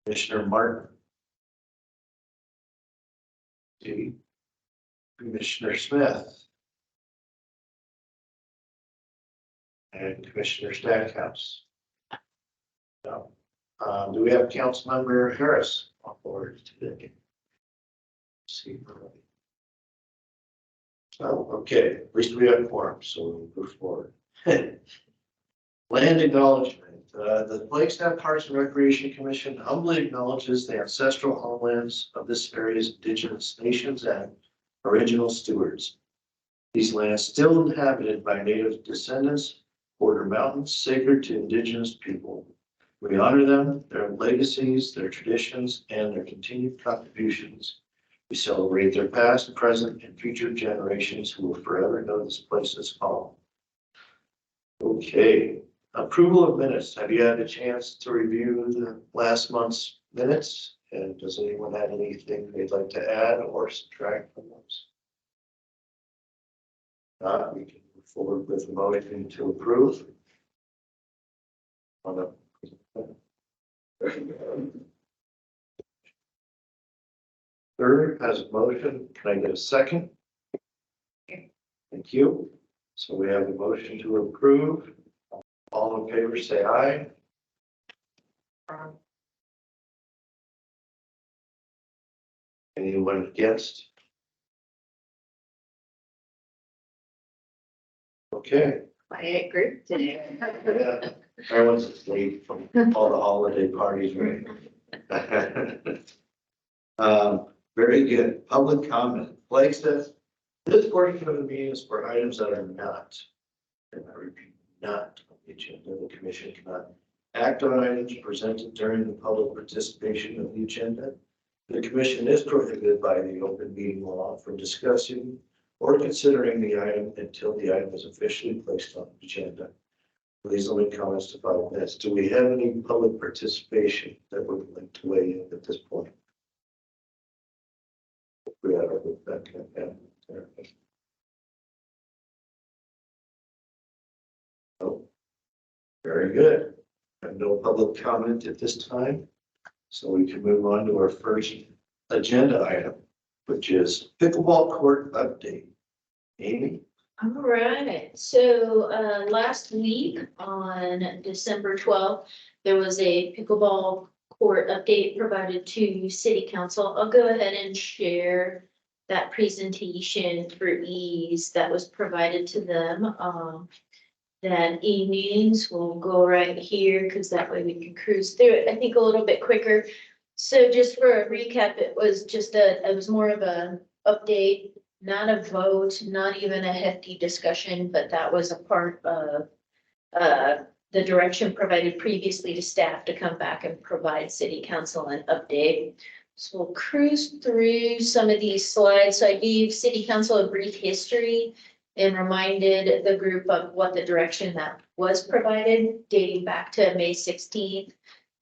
Commissioner Martin. D. Commissioner Smith. And Commissioner Stackhouse. So, do we have Councilmember Harris on board today? See. Oh, okay, at least we have quorum, so we'll move forward. Land acknowledgement. The Flagstaff Parks and Recreation Commission humbly acknowledges the ancestral homelands of this area's indigenous nations and original stewards. These lands still inhabited by native descendants, border mountains sacred to indigenous people. We honor them, their legacies, their traditions, and their continued contributions. We celebrate their past, present, and future generations who will forever know this place as home. Okay, approval of minutes. Have you had a chance to review the last month's minutes? And does anyone have anything they'd like to add or subtract from those? We can move forward with a motion to approve. On the third has a motion. Can I get a second? Thank you. So we have a motion to approve. All in favor, say aye. Anyone against? Okay. Quiet group today. Yeah, everyone's asleep from all the holiday parties, right? Very good. Public comment. Flagstaff. This portion of the meeting is for items that are not, and I repeat, not on the agenda. The commission cannot act on items presented during the public participation of the agenda. The commission is prohibited by the open meeting law from discussing or considering the item until the item is officially placed on the agenda. Please limit comments to 5 minutes. Do we have any public participation that would like to weigh in at this point? We have that. Oh, very good. And no public comment at this time. So we can move on to our first agenda item, which is pickleball court update. Amy? All right, so last week on December 12th, there was a pickleball court update provided to City Council. I'll go ahead and share that presentation for ease that was provided to them. That e-meetings will go right here because that way we can cruise through it, I think, a little bit quicker. So just for a recap, it was more of a update, not a vote, not even a hefty discussion, but that was a part of the direction provided previously to staff to come back and provide City Council an update. So we'll cruise through some of these slides. So I gave City Council a brief history and reminded the group of what the direction that was provided dating back to May 16th,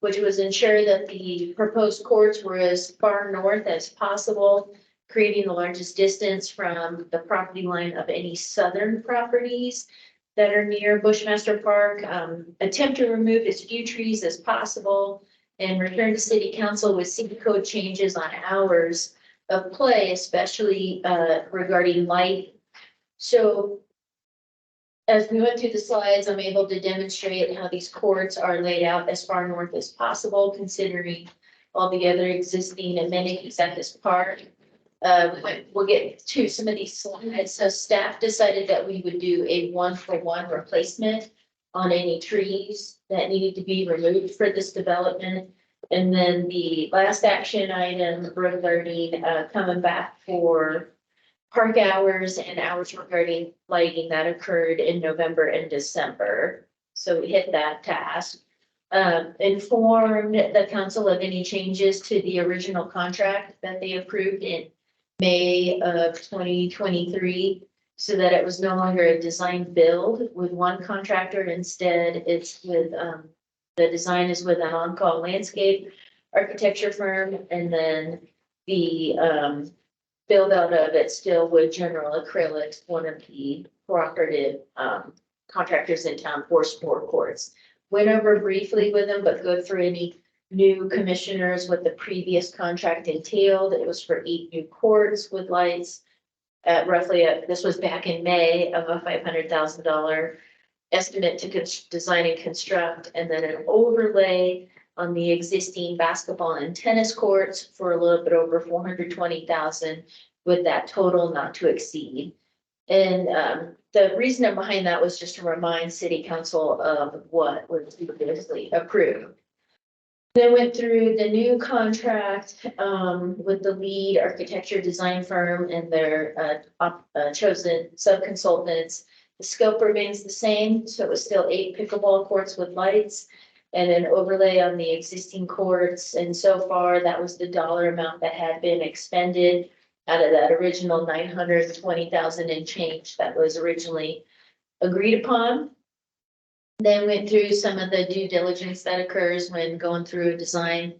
which was ensure that the proposed courts were as far north as possible, creating the largest distance from the property line of any southern properties that are near Bushmaster Park, attempt to remove as few trees as possible, and return to City Council with city code changes on hours of play, especially regarding light. So as we went through the slides, I'm able to demonstrate how these courts are laid out as far north as possible, considering all the other existing amenities at this park. We'll get to some of these slides. So staff decided that we would do a 1-for-1 replacement on any trees that needed to be removed for this development. And then the last action item regarding coming back for park hours and hours regarding lighting that occurred in November and December. So we hit that task. Informed the council of any changes to the original contract that they approved in May of 2023, so that it was no longer a design build with one contractor. Instead, it's with the design is with an on-call landscape architecture firm, and then the build out of it still with General Acrylics, one of the cooperative contractors in town for sport courts. Went over briefly with them, but go through any new commissioners what the previous contract entailed. It was for 8 new courts with lights. This was back in May of a $500,000 estimate to design and construct, and then an overlay on the existing basketball and tennis courts for a little bit over 420,000, with that total not to exceed. And the reason behind that was just to remind city council of what was previously approved. Then went through the new contract with the lead architecture design firm and their chosen sub-consultants. The scope remains the same, so it was still 8 pickleball courts with lights and an overlay on the existing courts. And so far, that was the dollar amount that had been expended out of that original 920,000 and change that was originally agreed upon. Then went through some of the due diligence that occurs when going through a design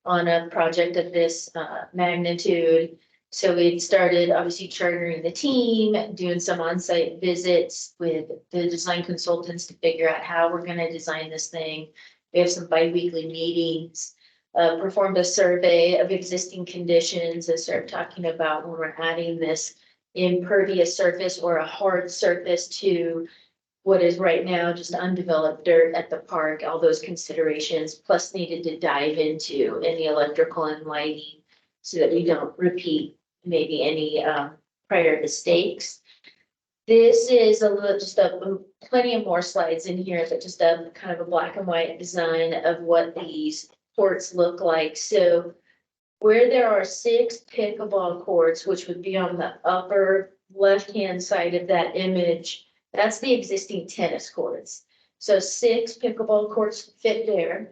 on a project of this magnitude. So we started obviously chartering the team, doing some on-site visits with the design consultants to figure out how we're going to design this thing. We have some bi-weekly meetings, performed a survey of existing conditions and started talking about when we're adding this impervious surface or a hard surface to what is right now just undeveloped dirt at the park, all those considerations, plus needed to dive into any electrical and lighting so that we don't repeat maybe any prior mistakes. This is a little, just plenty of more slides in here, but just a kind of a black and white design of what these courts look like. So where there are 6 pickleball courts, which would be on the upper left-hand side of that image, that's the existing tennis courts. So 6 pickleball courts fit there.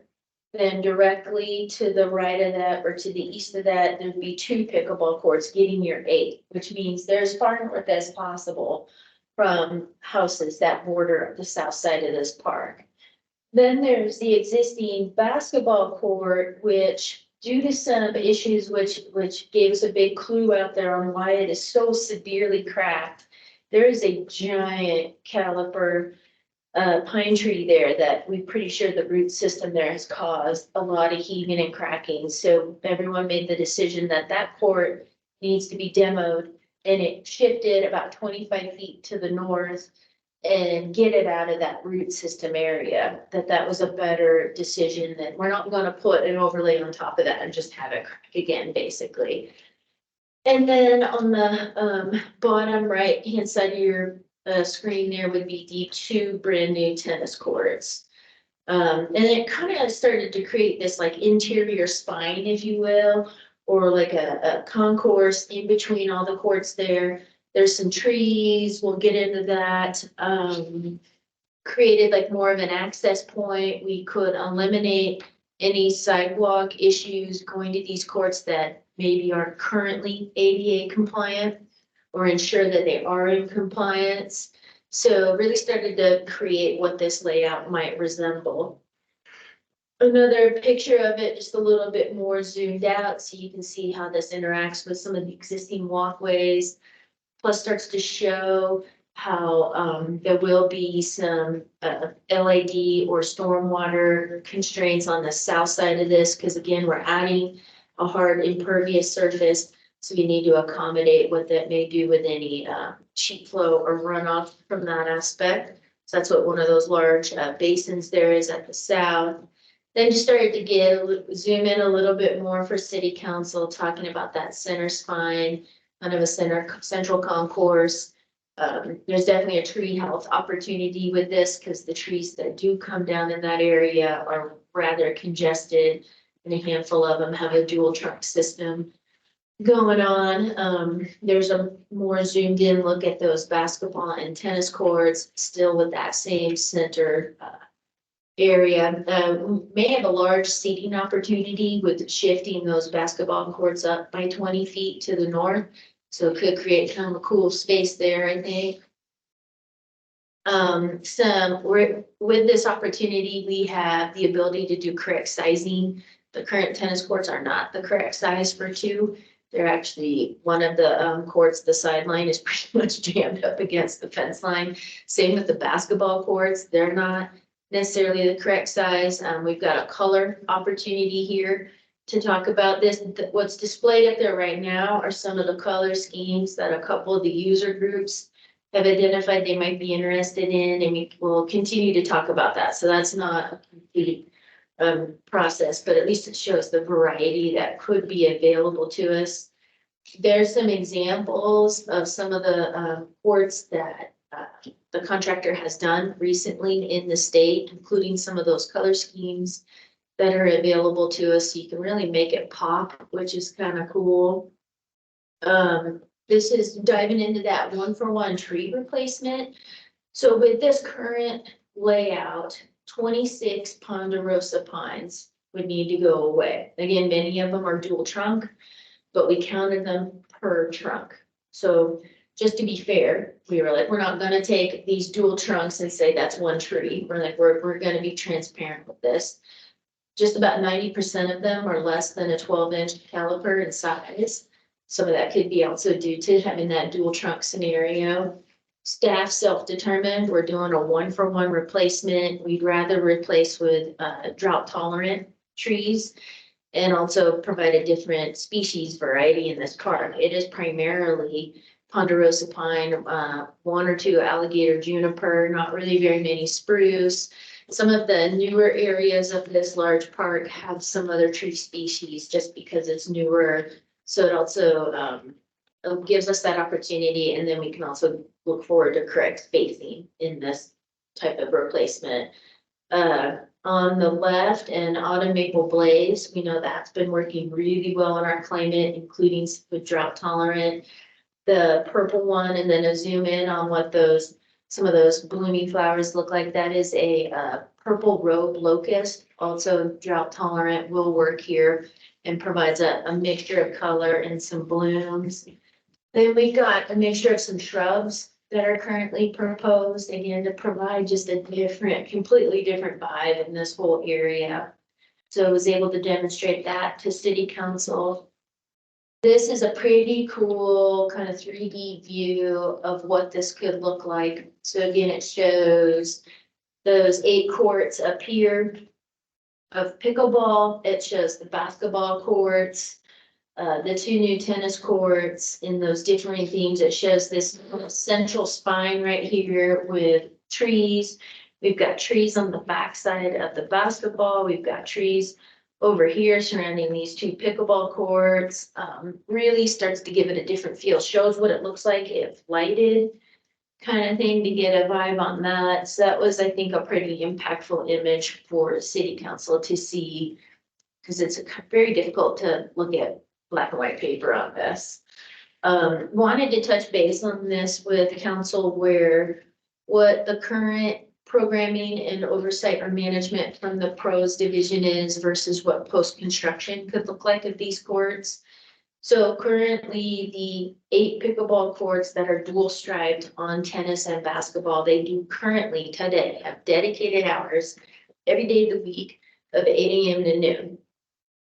Then directly to the right of that or to the east of that, there'd be 2 pickleball courts getting your 8, which means there's far north as possible from houses that border the south side of this park. Then there's the existing basketball court, which due to some issues, which gave us a big clue out there on why it is so severely cracked. There is a giant caliper pine tree there that we're pretty sure the root system there has caused a lot of heaving and cracking. So everyone made the decision that that court needs to be demoed, and it shifted about 25 feet to the north and get it out of that root system area. That was a better decision. That we're not going to put an overlay on top of that and just have it crack again, basically. And then on the bottom right hand side of your screen there would be the 2 brand new tennis courts. And it kind of started to create this like interior spine, if you will, or like a concourse in between all the courts there. There's some trees, we'll get into that. Created like more of an access point. We could eliminate any sidewalk issues going to these courts that maybe aren't currently ADA compliant, or ensure that they are in compliance. So really started to create what this layout might resemble. Another picture of it, just a little bit more zoomed out, so you can see how this interacts with some of the existing walkways, plus starts to show how there will be some LID or stormwater constraints on the south side of this, because again, we're adding a hard impervious surface. So you need to accommodate what that may do with any sheet flow or runoff from that aspect. So that's what one of those large basins there is at the south. Then you started to zoom in a little bit more for city council, talking about that center spine, kind of a central concourse. There's definitely a tree health opportunity with this, because the trees that do come down in that area are rather congested, and a handful of them have a dual trunk system going on. There's a more zoomed in look at those basketball and tennis courts, still with that same center area. May have a large seating opportunity with shifting those basketball courts up by 20 feet to the north. So it could create kind of a cool space there, I think. With this opportunity, we have the ability to do correct sizing. The current tennis courts are not the correct size for 2. They're actually, one of the courts, the sideline is pretty much jammed up against the fence line. Same with the basketball courts. They're not necessarily the correct size. We've got a color opportunity here to talk about this. What's displayed up there right now are some of the color schemes that a couple of the user groups have identified they might be interested in, and we will continue to talk about that. So that's not a complete process, but at least it shows the variety that could be available to us. There's some examples of some of the courts that the contractor has done recently in the state, including some of those color schemes that are available to us. So you can really make it pop, which is kind of cool. This is diving into that 1-for-1 tree replacement. So with this current layout, 26 ponderosa pines would need to go away. Again, many of them are dual trunk, but we counted them per trunk. So just to be fair, we were like, we're not gonna take these dual trunks and say that's one tree. We're like, we're gonna be transparent with this. Just about 90% of them are less than a 12-inch caliper in size. Some of that could be also due to having that dual trunk scenario. Staff self-determined, we're doing a 1-for-1 replacement. We'd rather replace with drought tolerant trees and also provide a different species variety in this park. It is primarily ponderosa pine, 1 or 2 alligator juniper, not really very many spruce. Some of the newer areas of this large park have some other tree species just because it's newer. So it also gives us that opportunity, and then we can also look forward to correct spacing in this type of replacement. On the left, and autumn maple blaze, we know that's been working really well in our climate, including with drought tolerant. The purple one, and then a zoom in on what some of those blooming flowers look like. That is a purple robe locust, also drought tolerant, will work here and provides a mixture of color and some blooms. Then we got a mixture of some shrubs that are currently proposed, again, to provide just a different, completely different vibe in this whole area. So I was able to demonstrate that to city council. This is a pretty cool kind of 3D view of what this could look like. So again, it shows those 8 courts up here of pickleball. It shows the basketball courts, the 2 new tennis courts in those differing themes. It shows this central spine right here with trees. We've got trees on the backside of the basketball. We've got trees over here surrounding these 2 pickleball courts. Really starts to give it a different feel. Shows what it looks like if lighted, kind of thing, to get a vibe on that. So that was, I think, a pretty impactful image for city council to see, because it's very difficult to look at black and white paper on this. Wanted to touch base on this with council, where what the current programming and oversight or management from the pros division is versus what post-construction could look like of these courts. So currently the 8 pickleball courts that are dual striped on tennis and basketball, they do currently today have dedicated hours every day of the week of 8 a.m. to noon.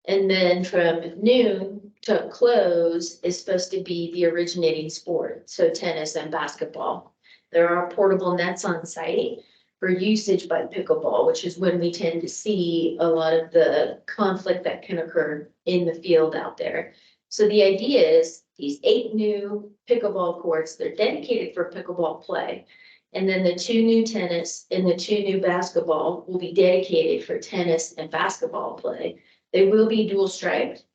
And then from noon to close is supposed to be the originating sport. So tennis and basketball. There are portable nets on site for usage by pickleball, which is when we tend to see a lot of the conflict that can occur in the field out there. So the idea is these 8 new pickleball courts, they're dedicated for pickleball play. And then the 2 new tennis and the 2 new basketball will be dedicated for tennis and basketball play. They will be dual striped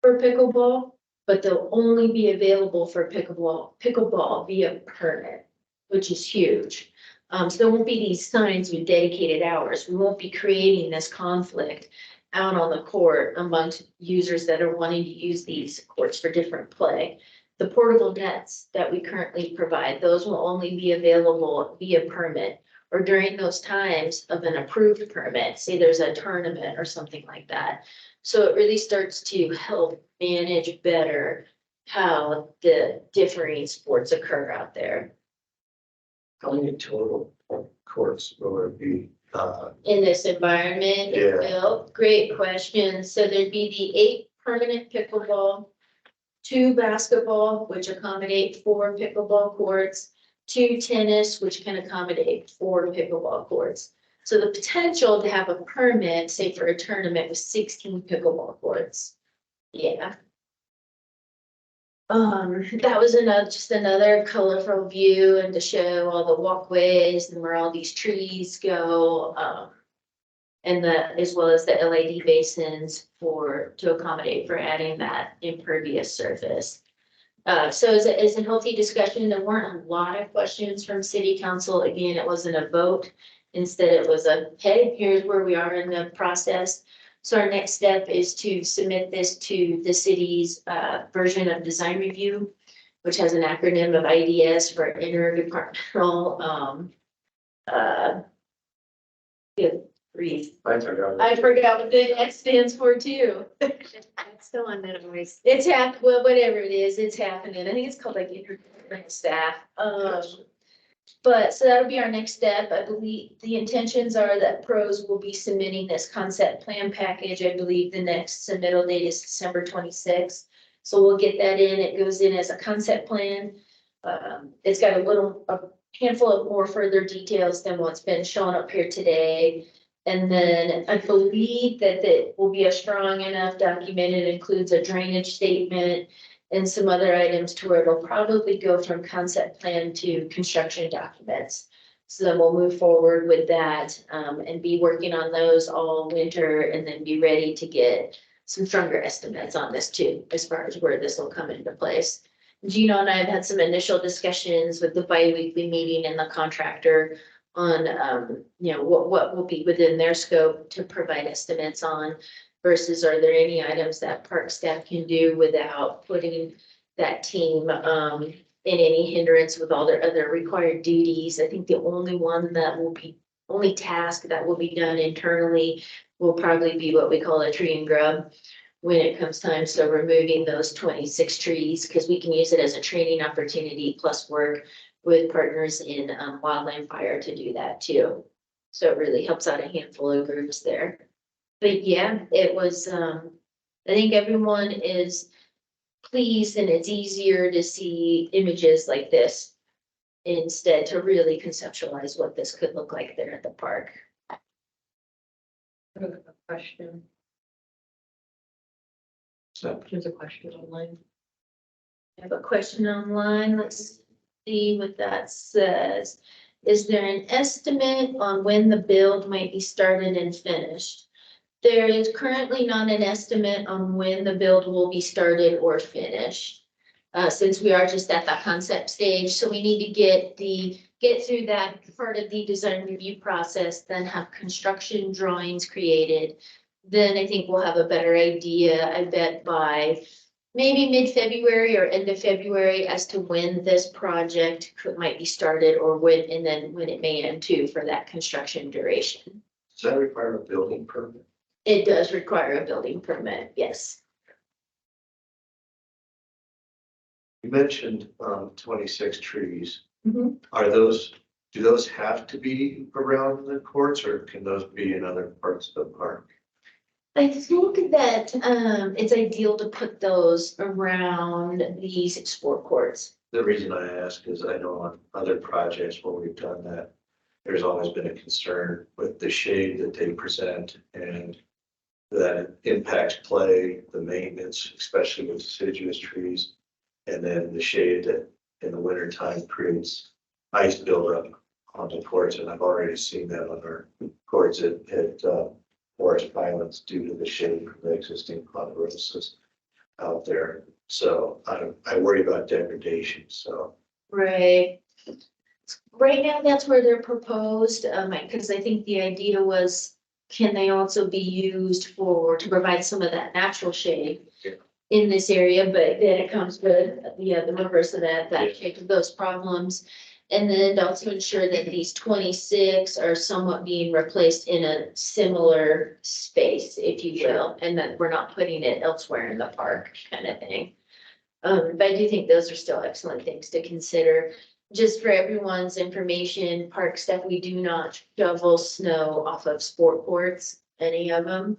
for pickleball, but they'll only be available for pickleball via permit, which is huge. So there won't be these signs with dedicated hours. We won't be creating this conflict out on the court amongst users that are wanting to use these courts for different play. The portable nets that we currently provide, those will only be available via permit or during those times of an approved permit. Say there's a tournament or something like that. So it really starts to help manage better how the differing sports occur out there. How many total courts will there be? In this environment, Yeah. Bill? Great question. So there'd be the 8 permanent pickleball, 2 basketball, which accommodate 4 pickleball courts, 2 tennis, which can accommodate 4 pickleball courts. So the potential to have a permit, say for a tournament with 16 pickleball courts. Yeah. That was just another colorful view and to show all the walkways and where all these trees go. And as well as the LED basins to accommodate for adding that impervious surface. So as a healthy discussion, there weren't a lot of questions from city council. Again, it wasn't a vote. Instead, it was hey, here's where we are in the process. So our next step is to submit this to the city's version of design review, which has an acronym of IDS for interdepartmental. Good grief. I forgot what the X stands for too. That's the one that always. It's well, whatever it is, it's happening. I think it's called like Flagstaff. But so that'll be our next step. I believe the intentions are that pros will be submitting this concept plan package. I believe the next submittal date is December 26th. So we'll get that in. It goes in as a concept plan. It's got a handful of more further details than what's been shown up here today. And then I believe that it will be a strong enough document. It includes a drainage statement and some other items to where it'll probably go from concept plan to construction documents. So then we'll move forward with that and be working on those all winter and then be ready to get some stronger estimates on this too, as far as where this will come into place. Gino and I have had some initial discussions with the bi-weekly meeting and the contractor on, what will be within their scope to provide estimates on versus are there any items that park staff can do without putting that team in any hindrance with all their other required duties. I think the only task that will be done internally will probably be what we call a tree and grub when it comes time. So removing those 26 trees, because we can use it as a training opportunity plus work with partners in wildland fire to do that too. So it really helps out a handful of groups there. But yeah, it was, I think everyone is pleased and it's easier to see images like this instead to really conceptualize what this could look like there at the park. I have a question. So There's a question online. I have a question online. Let's see what that says. Is there an estimate on when the build might be started and finished? There is currently not an estimate on when the build will be started or finished. Since we are just at the concept stage, so we need to get through that part of the design review process, then have construction drawings created. Then I think we'll have a better idea, I bet by maybe mid-February or end of February as to when this project might be started or when it may end too for that construction duration. does that require a building permit? It does require a building permit, yes. You mentioned 26 trees. Mhm. Do those have to be around the courts or can those be in other parts of the park? I think that it's ideal to put those around these sport courts. The reason I ask is I know on other projects where we've done that, there's always been a concern with the shade that they present and that it impacts play, the maintenance, especially with deciduous trees. And then the shade that in the winter time creates ice buildup on the courts. And I've already seen that on our courts at Forest Islands due to the shade from the existing ponderosas out there. So I worry about degradation, so. Right. Right now, that's where they're proposed, because I think the idea was, can they also be used to provide some of that natural shade Yeah. in this area, but then it comes with, the reverse of that Yeah. shade of those problems. And then also ensure that these 26 are somewhat being replaced in a similar space, if you will, and that we're not putting it elsewhere in the park kind of thing. But I do think those are still excellent things to consider. Just for everyone's information, park stuff, we do not shovel snow off of sport courts, any of them.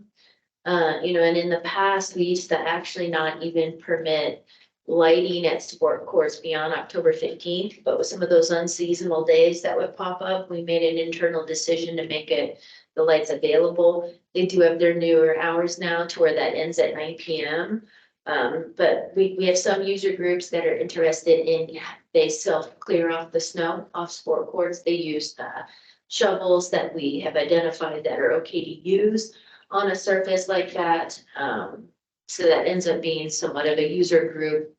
And in the past, we used to actually not even permit lighting at sport courts beyond October 15th, but with some of those unseasonal days that would pop up, we made an internal decision to make the lights available. They do have their newer hours now to where that ends at 9 PM. But we have some user groups that are interested in, they self-clear off the snow off sport courts. They use shovels that we have identified that are okay to use on a surface like that. So that ends up being somewhat of a user group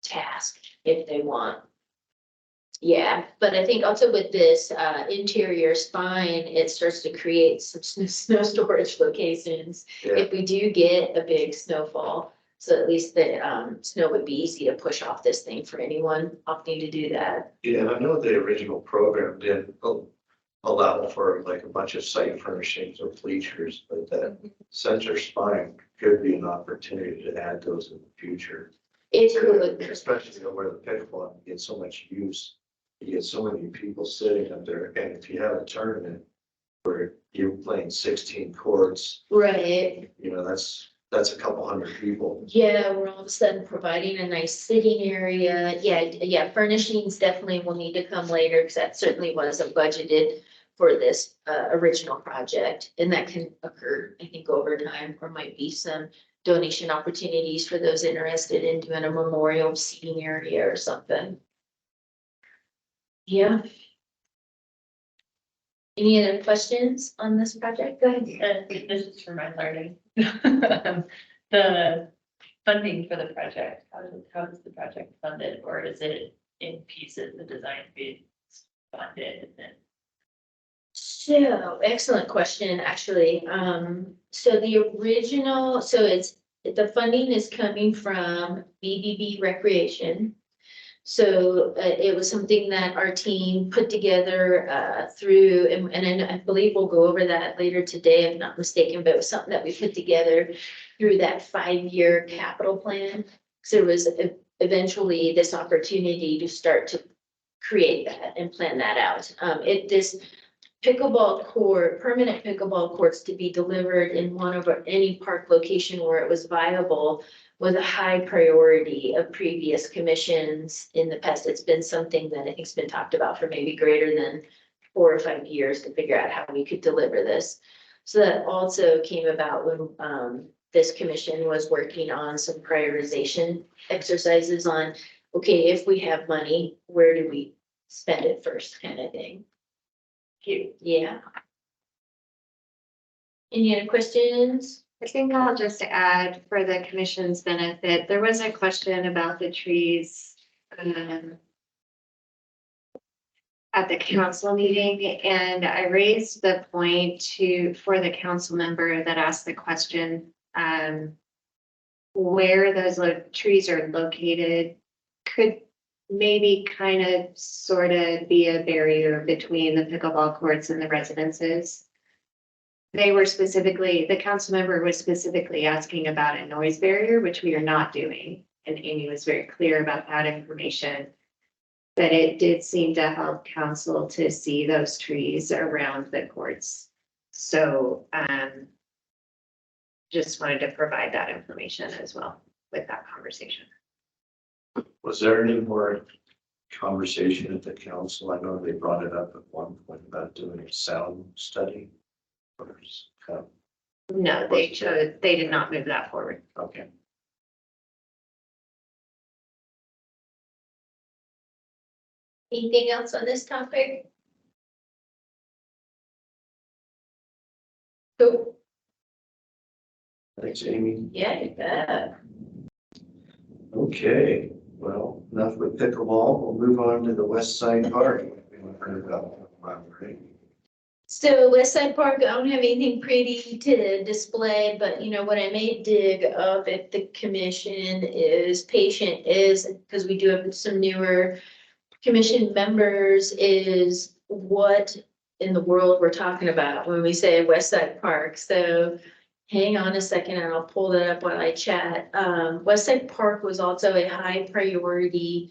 task if they want. Yeah, but I think also with this interior spine, it starts to create some snow storage locations. Yeah, If we do get a big snowfall, so at least the snow would be easy to push off this thing for anyone opting to do that. yeah, I know the original program did allow for like a bunch of site furnishings or bleachers, but that center spine could be an opportunity to add those in the future. It could, Especially where the pickleball, you get so much use, you get so many people sitting up there, and if you have a tournament where you're playing 16 courts, right, you know, that's a couple hundred people. yeah, we're all of a sudden providing a nice sitting area. Yeah, furnishings definitely will need to come later, because that certainly wasn't budgeted for this original project, and that can occur, I think, over time, or might be some donation opportunities for those interested in doing a memorial seating area or something. Yeah. Any other questions on this project? Go ahead. This is for my learning. The funding for the project, how is the project funded, or is it in pieces, the design phase funded and then? So, excellent question, actually. So the original, the funding is coming from BBB Recreation. So it was something that our team put together through, and I believe we'll go over that later today, if not mistaken, but it was something that we put together through that 5-year capital plan. So it was eventually this opportunity to start to create that and plan that out. This pickleball court, permanent pickleball courts to be delivered in one of any park location where it was viable was a high priority of previous commissions in the past. It's been something that I think's been talked about for maybe greater than 4 or 5 years to figure out how we could deliver this. So that also came about when this commission was working on some prioritization exercises on, okay, if we have money, where do we spend it first, kind of thing. Yeah. Any other questions? I think I'll just add for the commission's benefit, there was a question about the trees. At the council meeting, and I raised the point for the council member that asked the question. Where those trees are located could maybe kind of sort of be a barrier between the pickleball courts and the residences. The council member was specifically asking about a noise barrier, which we are not doing. And Amy was very clear about that information. But it did seem to help council to see those trees around the courts. So just wanted to provide that information as well with that conversation. Was there any more conversation at the council? I know they brought it up at one point about doing a sound study. No, they did not move that forward. Okay. Anything else on this topic? Cool. Thanks, Amy. Yeah, you bet. Okay, well, enough with pickleball. We'll move on to the West Side Park. So West Side Park, I don't have anything pretty to display, but you know what I may dig up if the commission is patient is, because we do have some newer commission members, is what in the world we're talking about when we say West Side Park. So hang on a second and I'll pull that up while I chat. West Side Park was also a high priority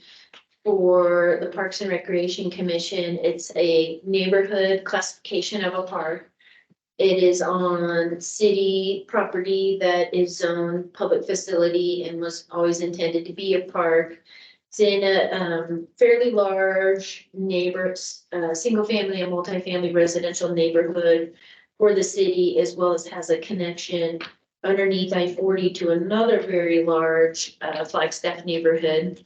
for the Parks and Recreation Commission. It's a neighborhood classification of a park. It is on city property that is zoned public facility and was always intended to be a park. It's in a fairly large single family and multifamily residential neighborhood for the city, as well as has a connection underneath I-40 to another very large Flagstaff neighborhood.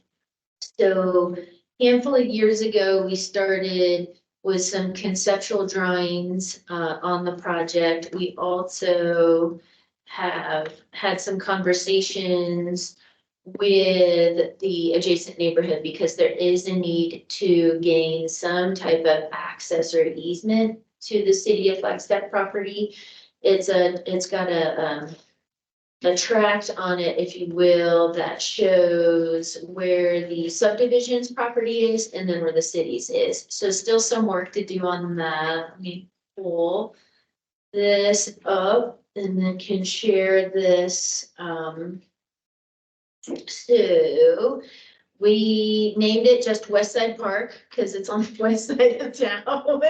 So handful of years ago, we started with some conceptual drawings on the project. We also have had some conversations with the adjacent neighborhood because there is a need to gain some type of access or easement to the city of Flagstaff property. It's got a tract on it, if you will, that shows where the subdivision's property is and then where the city's is. So still some work to do on that. Let me pull this up and then can share this. So we named it just West Side Park because it's on the west side of town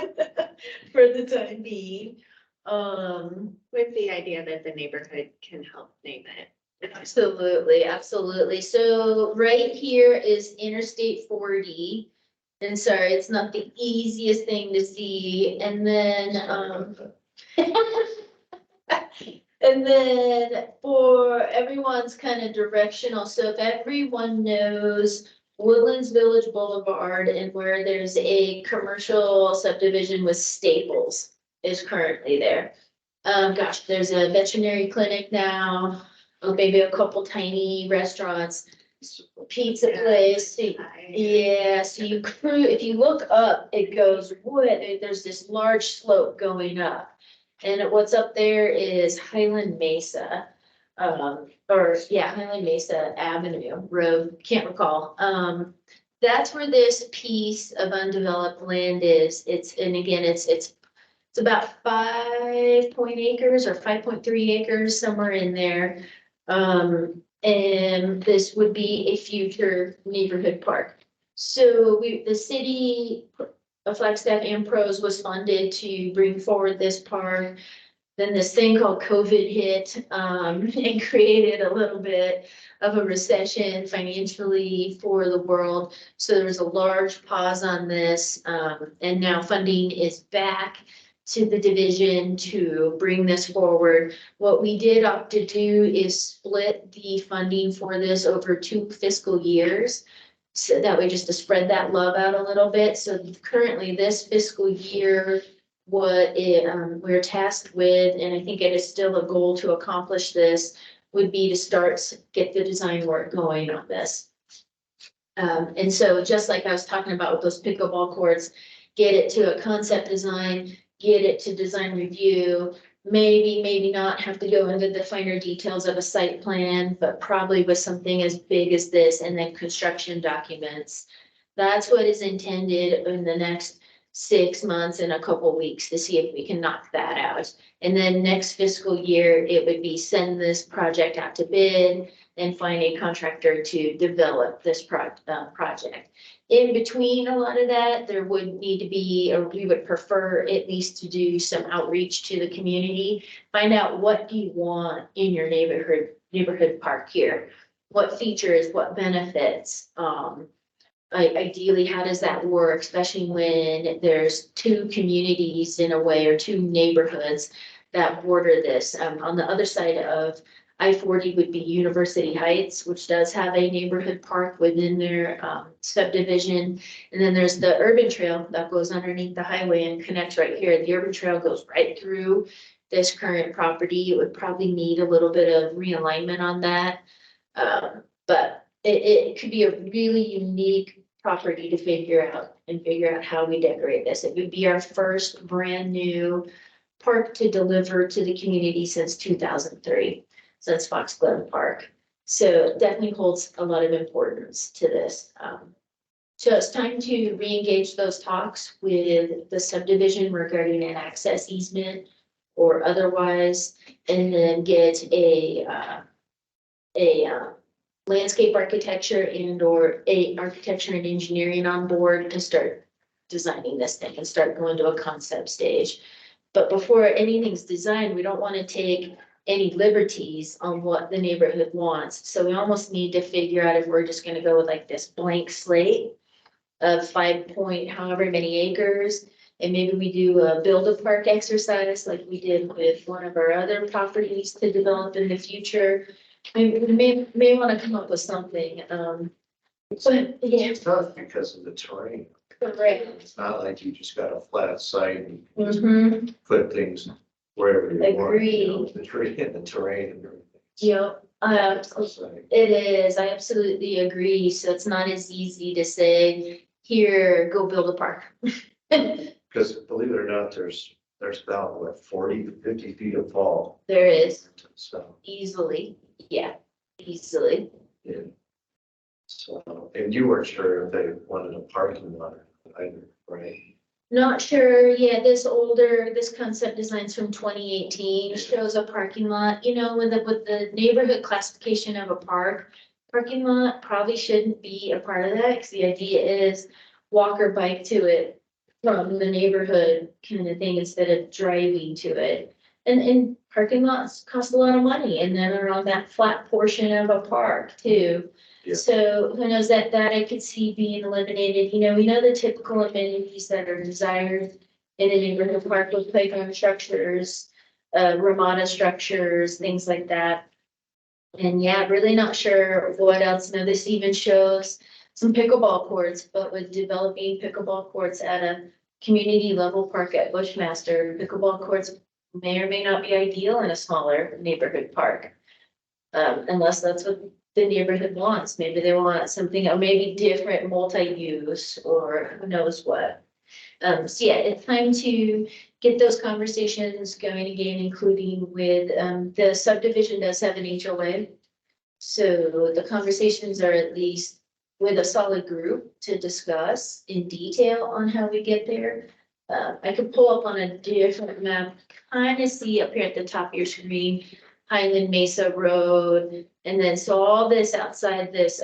for the time being. With the idea that the neighborhood can help name it. Absolutely, absolutely. So right here is Interstate 40. And sorry, it's not the easiest thing to see. And then, and then for everyone's kind of directional, so if everyone knows Woodlands Village Boulevard and where there's a commercial subdivision with Staples is currently there. Gosh, there's a veterinary clinic now, maybe a couple tiny restaurants, pizza place. Yeah, so if you look up, it goes, there's this large slope going up. And what's up there is Highland Mesa, Highland Mesa Avenue Road, can't recall. That's where this piece of undeveloped land is. It's about 5 acres or 5.3 acres, somewhere in there. And this would be a future neighborhood park. So the city of Flagstaff and Pros was funded to bring forward this park. Then this thing called COVID hit and created a little bit of a recession financially for the world. So there was a large pause on this, and now funding is back to the division to bring this forward. What we did opt to do is split the funding for this over 2 fiscal years. So that way just to spread that love out a little bit. So currently this fiscal year, we're tasked with, and I think it is still a goal to accomplish this, would be to get the design work going on this. And so just like I was talking about with those pickleball courts, get it to a concept design, get it to design review, maybe not have to go into the finer details of a site plan, but probably with something as big as this and then construction documents. That's what is intended in the next 6 months and a couple weeks to see if we can knock that out. And then next fiscal year, it would be send this project out to bid and find a contractor to develop this project. In between a lot of that, there would need to be, or we would prefer at least to do some outreach to the community, find out what do you want in your neighborhood park here? What features, what benefits? Ideally, how does that work, especially when there's 2 communities in a way, or 2 neighborhoods that border this. On the other side of I-40 would be University Heights, which does have a neighborhood park within their subdivision. And then there's the urban trail that goes underneath the highway and connects right here. The urban trail goes right through this current property. It would probably need a little bit of realignment on that. But it could be a really unique property to figure out how we decorate this. It would be our first brand new park to deliver to the community since 2003. Since Fox Glen Park. So it definitely holds a lot of importance to this. So it's time to re-engage those talks with the subdivision regarding an access easement or otherwise, and then get a landscape architecture or a architecture and engineering on board to start designing this thing and start going to a concept stage. But before anything's designed, we don't want to take any liberties on what the neighborhood wants. So we almost need to figure out if we're just gonna go with like this blank slate of 5 point however many acres. And maybe we do a build a park exercise like we did with one of our other properties to develop in the future. We may want to come up with something, but yeah, It's tough because of the terrain. correct. It's not like you just got a flat site and Mhm. put things wherever you want. You know, Agreed. the tree and the terrain and everything. Yep, It's like, it is, I absolutely agree, so it's not as easy to say, here, go build a park. because believe it or not, there's about what, 40, 50 feet of fall. There is, So, easily, yeah, easily. yeah. So, and you weren't sure if they wanted a parking lot either, right? Not sure, yeah, this concept design's from 2018, shows a parking lot, you know, with the neighborhood classification of a park. Parking lot probably shouldn't be a part of that, because the idea is walk or bike to it from the neighborhood kind of thing, instead of driving to it. And parking lots cost a lot of money, and then are on that flat portion of a park too. Yeah. So who knows, that I could see being eliminated, you know, we know the typical amenities that are desired in a neighborhood park with playground structures, ramada structures, things like that. And yeah, really not sure what else. Now, this even shows some pickleball courts, but with developing pickleball courts at a community level park at Bushmaster, pickleball courts may or may not be ideal in a smaller neighborhood park. Unless that's what the neighborhood wants. Maybe they want something, or maybe different multi-use, or who knows what. So yeah, it's time to get those conversations going again, including with, the subdivision does have an HOA. So the conversations are at least with a solid group to discuss in detail on how we get there. I could pull up on a different map, kind of see up here at the top of your screen, Highland Mesa Road. And then, so all this outside this,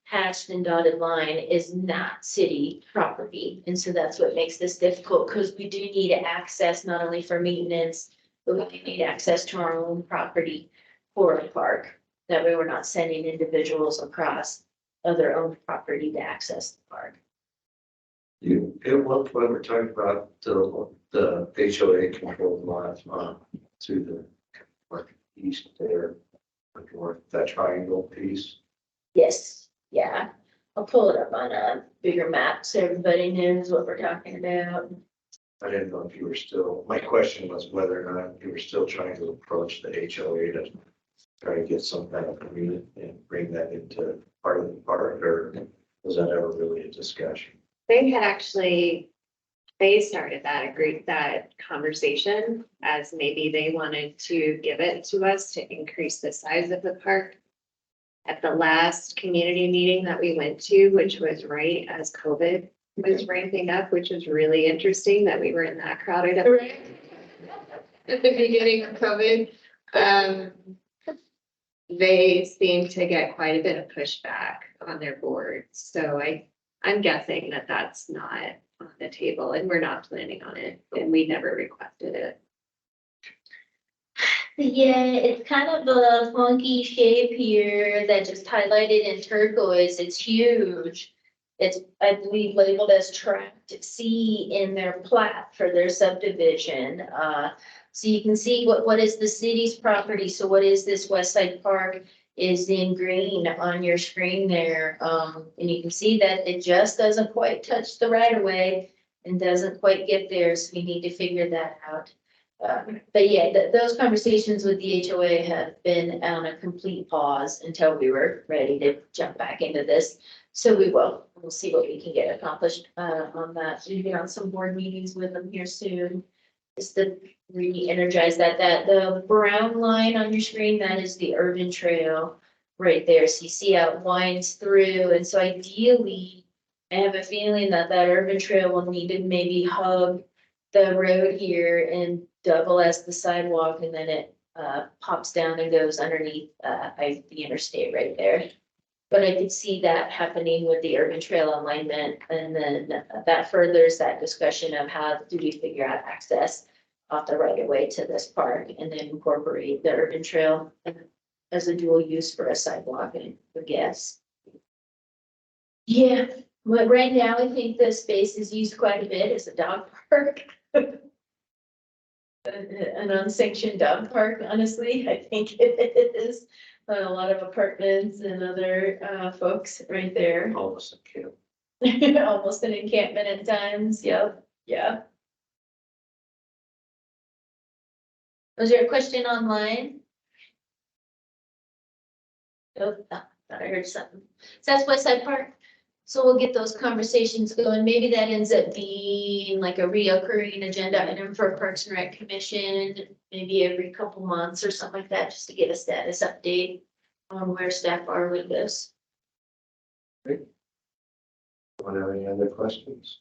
hashed and dotted line is not city property. And so that's what makes this difficult, because we do need access not only for maintenance, but we need access to our own property for a park. That way we're not sending individuals across other owned property to access the park. You, at one point, we're talking about the HOA controlled lot, to the northeast there, north, that triangle piece. Yes, yeah. I'll pull it up on a bigger map so everybody knows what we're talking about. I didn't know if you were still, my question was whether or not you were still trying to approach the HOA to try to get some kind of agreement and bring that into part of the park, or was that ever really a discussion? They had actually, they started that conversation as maybe they wanted to give it to us to increase the size of the park. At the last community meeting that we went to, which was right as COVID was ramping up, which was really interesting that we were in that crowded at the beginning of COVID. They seem to get quite a bit of pushback on their board. So I'm guessing that that's not on the table, and we're not planning on it, and we never requested it. Yeah, it's kind of a funky shape here that just highlighted in turquoise. It's huge. It's, I believe, labeled as tract C in their plat for their subdivision. So you can see what is the city's property. So what is this West Side Park is in green on your screen there. And you can see that it just doesn't quite touch the right of way and doesn't quite get there. So we need to figure that out. But yeah, those conversations with the HOA have been on a complete pause until we were ready to jump back into this. So we will, we'll see what we can get accomplished, on that. We'll be on some board meetings with them here soon. Just to re-energize that, the brown line on your screen, that is the urban trail right there. So you see how it winds through. And so ideally, I have a feeling that urban trail will need to maybe hug the road here and double as the sidewalk, and then it pops down and goes underneath the interstate right there. But I could see that happening with the urban trail alignment, and then that furthers that discussion of how do we figure out access off the right of way to this park and then incorporate the urban trail as a dual use for a sidewalk and I guess. Yeah, but right now I think the space is used quite a bit as a dog park. An unsanctioned dog park, honestly, I think it is. A lot of apartments and other folks right there. Almost a camp. Almost an encampment at times, yep, yeah. Was there a question online? Oh, thought I heard something. So that's West Side Park. So we'll get those conversations going. Maybe that ends up being like a reoccurring agenda item for Parks and Rec Commission, maybe every couple months or something like that, just to get a status update on where staff are with this. Want to have any other questions?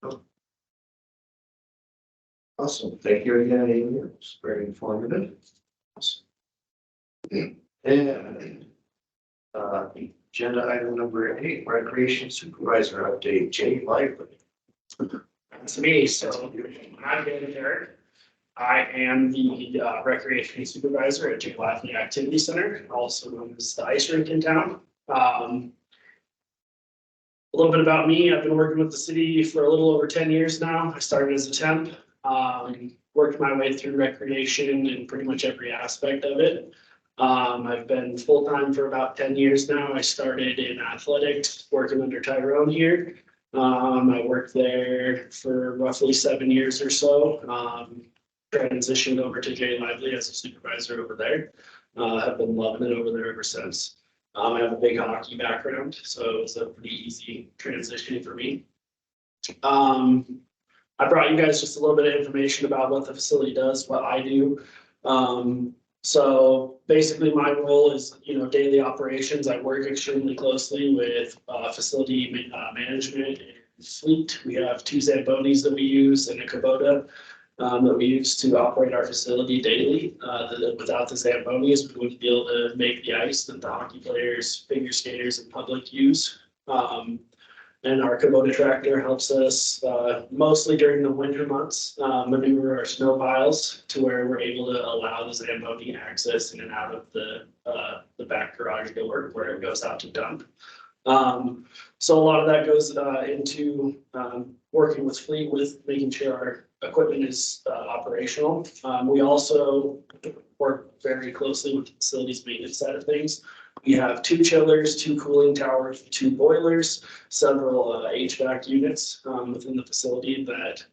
No. Awesome. Thank you again, Amy. It's very informative. Awesome. And agenda item number 8, recreation supervisor update, Jay Lively. That's me, so I'm Dan Derrick. I am the recreation supervisor at J. Lively Activity Center, also known as the ice rink in town. A little bit about me, I've been working with the city for a little over 10 years now. I started as a temp, worked my way through recreation and pretty much every aspect of it. I've been full-time for about 10 years now. I started in athletics, working under Tyrone here. I worked there for roughly 7 years or so. Transitioned over to J. Lively as a supervisor over there. Have been loving it over there ever since. I have a big hockey background, so it was a pretty easy transition for me. I brought you guys just a little bit of information about what the facility does, what I do. So basically my role is, daily operations. I work extremely closely with facility management and fleet. We have 2 Zambonis that we use and a Kubota that we use to operate our facility daily. Without the Zambonis, we wouldn't be able to make the ice that the hockey players, figure skaters, and public use. And our Kubota tractor helps us mostly during the winter months maneuver our snow piles to where we're able to allow the Zamboni access in and out of the back garage door where it goes out to dump. So a lot of that goes into working with fleet, with making sure our equipment is operational. We also work very closely with the facilities maintenance side of things. We have 2 chillers, 2 cooling towers, 2 boilers, several HVAC units within the facility that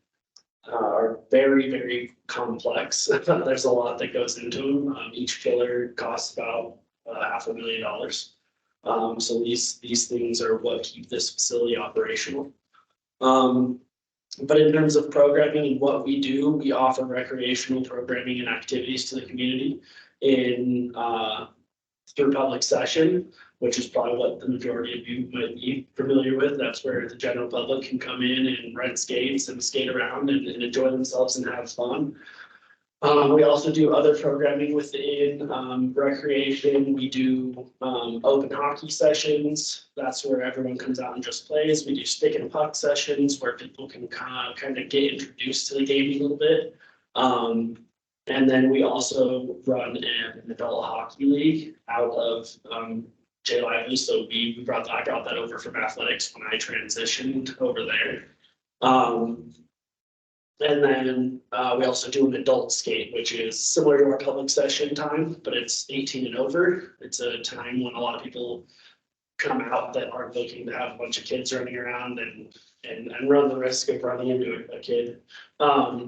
are very, very complex. There's a lot that goes into them. Each chiller costs about $500,000. So these things are what keep this facility operational. But in terms of programming and what we do, we offer recreational programming and activities to the community in through public session, which is probably what the majority of you might be familiar with. That's where the general public can come in and rent skates and skate around and enjoy themselves and have fun. We also do other programming within recreation. We do open hockey sessions. That's where everyone comes out and just plays. We do stick and puck sessions where people can kind of get introduced to the game a little bit. And then we also run an adult hockey league out of J. Lively. So I brought that over from athletics when I transitioned over there. And then we also do an adult skate, which is similar to our public session time, but it's 18 and over. It's a time when a lot of people come out that aren't looking to have a bunch of kids running around and run the risk of running into a kid.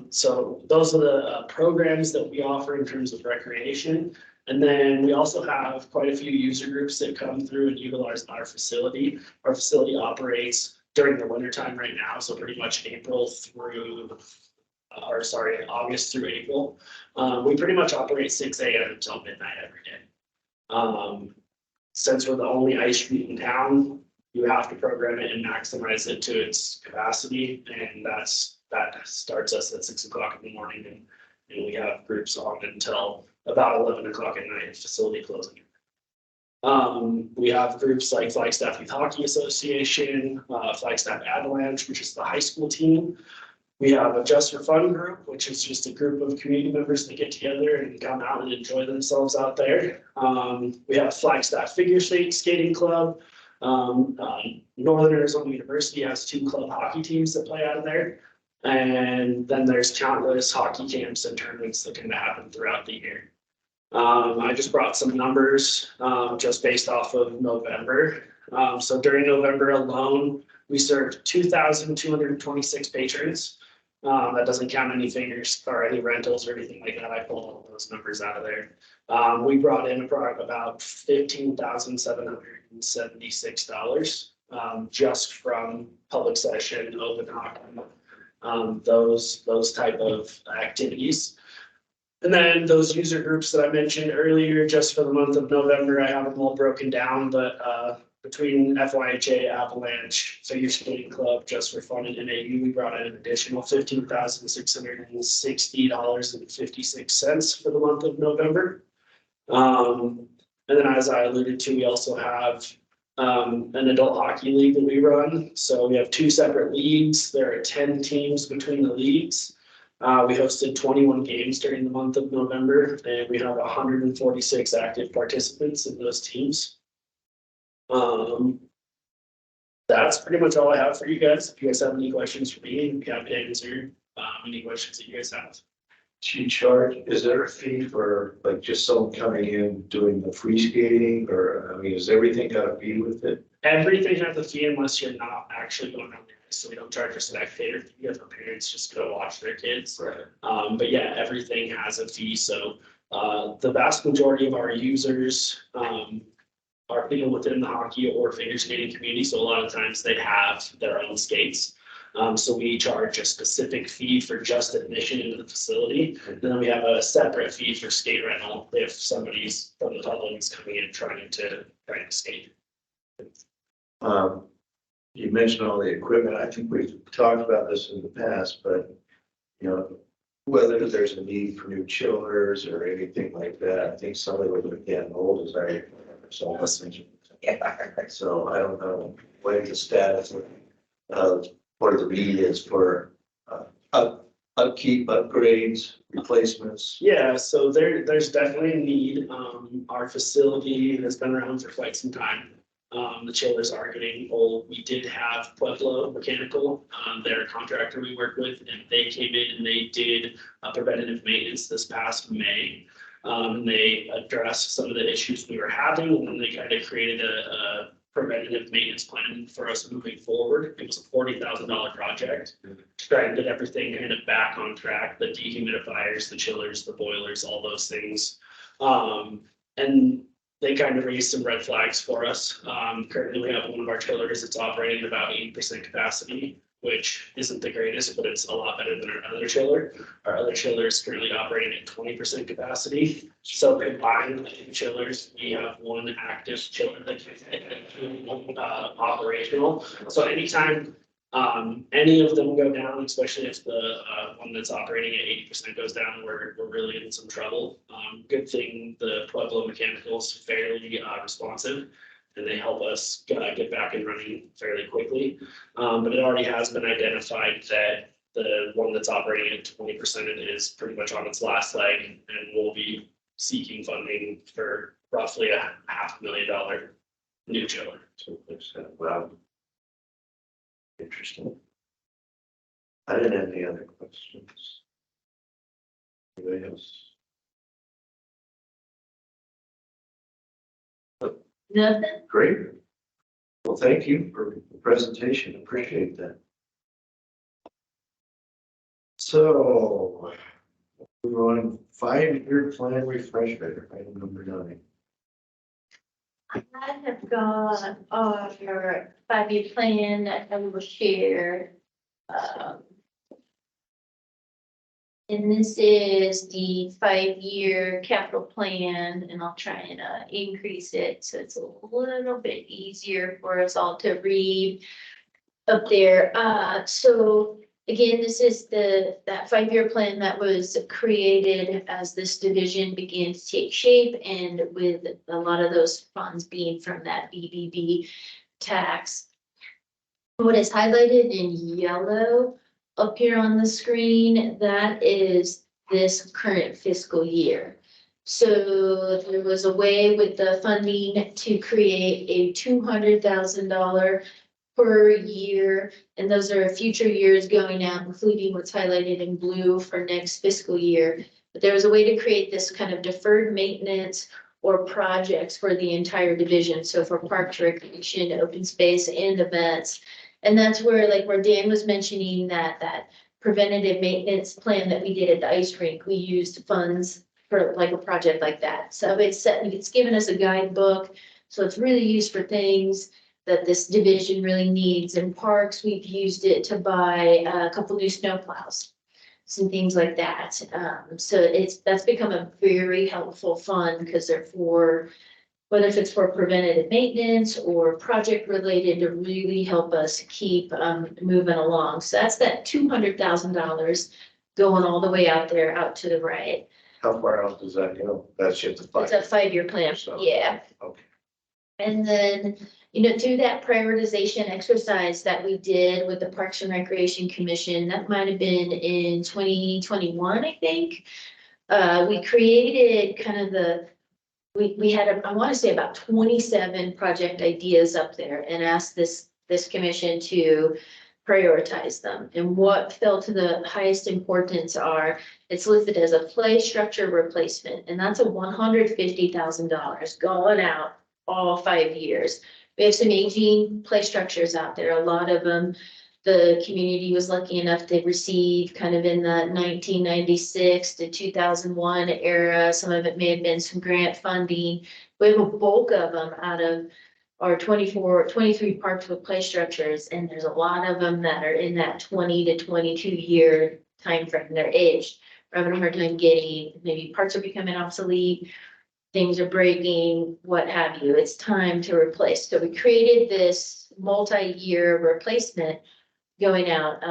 So those are the programs that we offer in terms of recreation. And then we also have quite a few user groups that come through and utilize our facility. Our facility operates during the wintertime right now, so pretty much August through April. We pretty much operate 6 a.m. until midnight every day. Since we're the only ice rink in town, you have to program it and maximize it to its capacity, and that starts us at 6 o'clock in the morning, and we have groups on until about 11 o'clock at night, facility closing. We have groups like Flagstaff Youth Hockey Association, Flagstaff Avalanche, which is the high school team. We have a Just for Fun group, which is just a group of community members that get together and come out and enjoy themselves out there. We have Flagstaff Figure Skating Club. Northern Arizona University has 2 club hockey teams that play out of there. And then there's countless hockey camps and tournaments that can happen throughout the year. I just brought some numbers, just based off of November. So during November alone, we served 2,226 patrons. That doesn't count any fingers or any rentals or anything like that. I pulled all those numbers out of there. We brought in about $15,776, just from public session, open hockey, those type of activities. And then those user groups that I mentioned earlier, just for the month of November, I have them all broken down, but between FYHA, Avalanche, Figure Skating Club, Just for Fun, and NAU, we brought in an additional $15,660.56 for the month of November. And then, as I alluded to, we also have an adult hockey league that we run. So we have 2 separate leagues. There are 10 teams between the leagues. We hosted 21 games during the month of November, and we have 146 active participants in those teams. That's pretty much all I have for you guys. If you guys have any questions for me, I'd be happy to answer any questions that you guys have. Do you charge, is there a fee for like just someone coming in doing the free skating, or, I mean, is everything got a fee with it? Everything has a fee unless you're not actually going on there. So we don't charge a spectator fee if the parents just go watch their kids. Right. But yeah, everything has a fee. So the vast majority of our users are people within the hockey or figure skating community. So a lot of times they have their own skates. So we charge a specific fee for just admission into the facility. And then we have a separate fee for skate rental if somebody's from the public is coming in trying to skate. You mentioned all the equipment. I think we've talked about this in the past, but you know, whether there's a need for new chillers or anything like that, I think somebody would have getting old as I so I don't know what the status of what the need is for upkeep, upgrades, replacements. Yeah, so there's definitely a need. Our facility has been around for quite some time. The chillers are getting old. We did have Pueblo Mechanical, they're a contractor we work with, and they came in and they did preventative maintenance this past May. And they addressed some of the issues we were having, and then they kind of created a preventative maintenance plan for us moving forward. It was a $40,000 project to try and get everything kind of back on track, the dehumidifiers, the chillers, the boilers, all those things. And they kind of raised some red flags for us. Currently we have one of our chillers that's operating at about 80% capacity, which isn't the greatest, but it's a lot better than our other chiller. Our other chiller is currently operating at 20% capacity. So combined with the chillers, we have one active chiller that is operational. So anytime any of them go down, especially if the one that's operating at 80% goes down, we're really in some trouble. Good thing the Pueblo Mechanical is fairly responsive, and they help us get back and running fairly quickly. But it already has been identified that the one that's operating at 20% is pretty much on its last leg, and we'll be seeking funding for roughly a $500,000 new chiller. Wow. Interesting. I didn't have any other questions. Anybody else? Nothing? Great. Well, thank you for the presentation. Appreciate that. So, we're on 5-year plan refresher, item number 9. I have got our 5-year plan that I will share. And this is the 5-year capital plan, and I'll try and increase it so it's a little bit easier for us all to read up there. So again, this is that 5-year plan that was created as this division began to take shape, and with a lot of those funds being from that BBB tax. What is highlighted in yellow up here on the screen, that is this current fiscal year. So there was a way with the funding to create a $200,000 per year. And those are future years going out, including what's highlighted in blue for next fiscal year. But there was a way to create this kind of deferred maintenance or projects for the entire division. So for parks, recreation, open space and events. And that's where, like where Dan was mentioning that preventative maintenance plan that we did at the ice rink, we used funds for like a project like that. So it's given us a guidebook. So it's really used for things that this division really needs. In parks, we've used it to buy a couple new snowplows, some things like that. So that's become a very helpful fund because they're for, whether if it's for preventative maintenance or project related, to really help us keep moving along. So that's that $200,000 going all the way out there, out to the right. How far out does that go? That's just a It's a 5-year plan, So- yeah. Okay. And then, through that prioritization exercise that we did with the Parks and Recreation Commission, that might have been in 2021, I think. We created kind of we had, I want to say about 27 project ideas up there and asked this commission to prioritize them. And what fell to the highest importance are, it's listed as a play structure replacement, and that's a $150,000 going out all 5 years. We have some aging play structures out there. A lot of them, the community was lucky enough to receive kind of in the 1996 to 2001 era. Some of it may have been some grant funding. We have a bulk of them out of our 23 parks with play structures, and there's a lot of them that are in that 20 to 22 year time frame. They're aged. We're having a hard time getting, maybe parts are becoming obsolete, things are breaking, what have you. It's time to replace. So we created this multi-year replacement going out.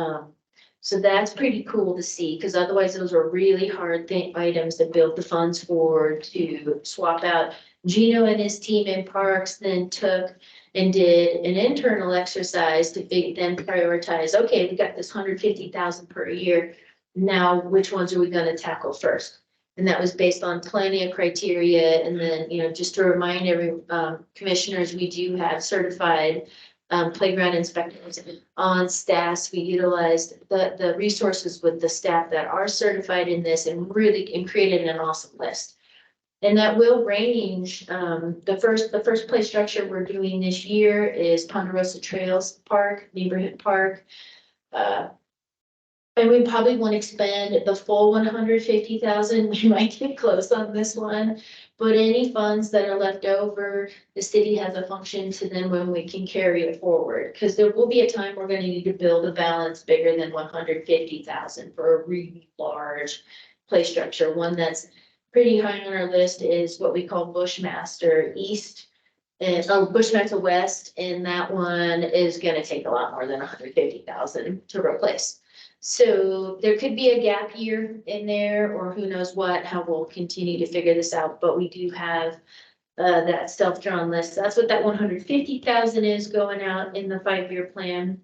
So that's pretty cool to see, because otherwise those are really hard items to build the funds for, to swap out. Gino and his team in parks then took and did an internal exercise to then prioritize, okay, we got this 150,000 per year. Now, which ones are we going to tackle first? And that was based on plenty of criteria. And then, just to remind every commissioners, we do have certified playground inspectors on staff. We utilized the resources with the staff that are certified in this and created an awesome list. And that will range, the first play structure we're doing this year is Ponderosa Trails Park, neighborhood park. And we probably won't expend the full 150,000. We might get close on this one, but any funds that are left over, the city has a function to them when we can carry it forward. Because there will be a time we're going to need to build a balance bigger than 150,000 for a really large play structure. One that's pretty high on our list is what we call Bushmaster East. And Bushmaster West, and that one is going to take a lot more than 150,000 to replace. So there could be a gap year in there, or who knows how we'll continue to figure this out, but we do have that self-drawn list. That's what that 150,000 is going out in the 5-year plan.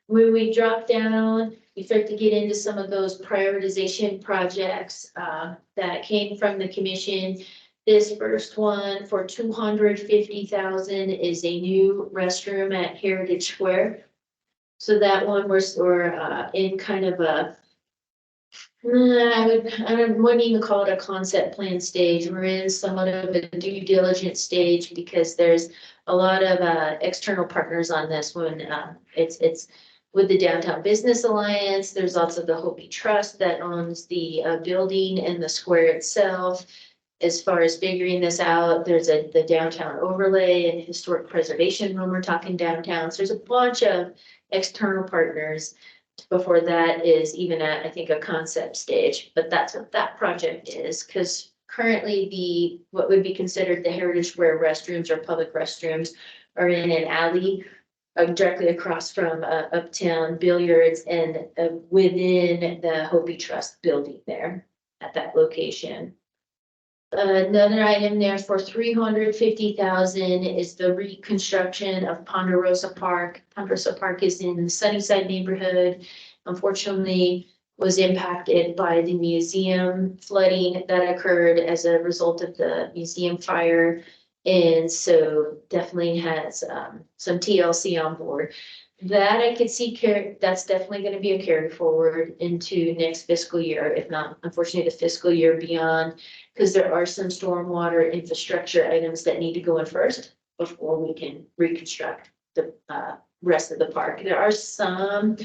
When we drop down, we start to get into some of those prioritization projects that came from the commission. This first one for 250,000 is a new restroom at Heritage Square. So that one we're in kind of a, I wouldn't even call it a concept plan stage. We're in somewhat of a due diligence stage because there's a lot of external partners on this one. It's with the Downtown Business Alliance. There's also the Hopi Trust that owns the building and the square itself. As far as figuring this out, there's the downtown overlay and historic preservation when we're talking downtown. So there's a bunch of external partners before that is even at, I think, a concept stage. But that's what that project is, because currently what would be considered the Heritage Square restrooms or public restrooms are in an alley directly across from Uptown Billiards and within the Hopi Trust building there at that location. Another item there for 350,000 is the reconstruction of Ponderosa Park. Ponderosa Park is in the Sunnyside neighborhood. unfortunately was impacted by the museum flooding that occurred as a result of the museum fire. And so definitely has some TLC on board. That I could see that's definitely gonna be a carry forward into next fiscal year, if not unfortunately the fiscal year beyond. Because there are some stormwater infrastructure items that need to go in first before we can reconstruct the rest of the park. There are some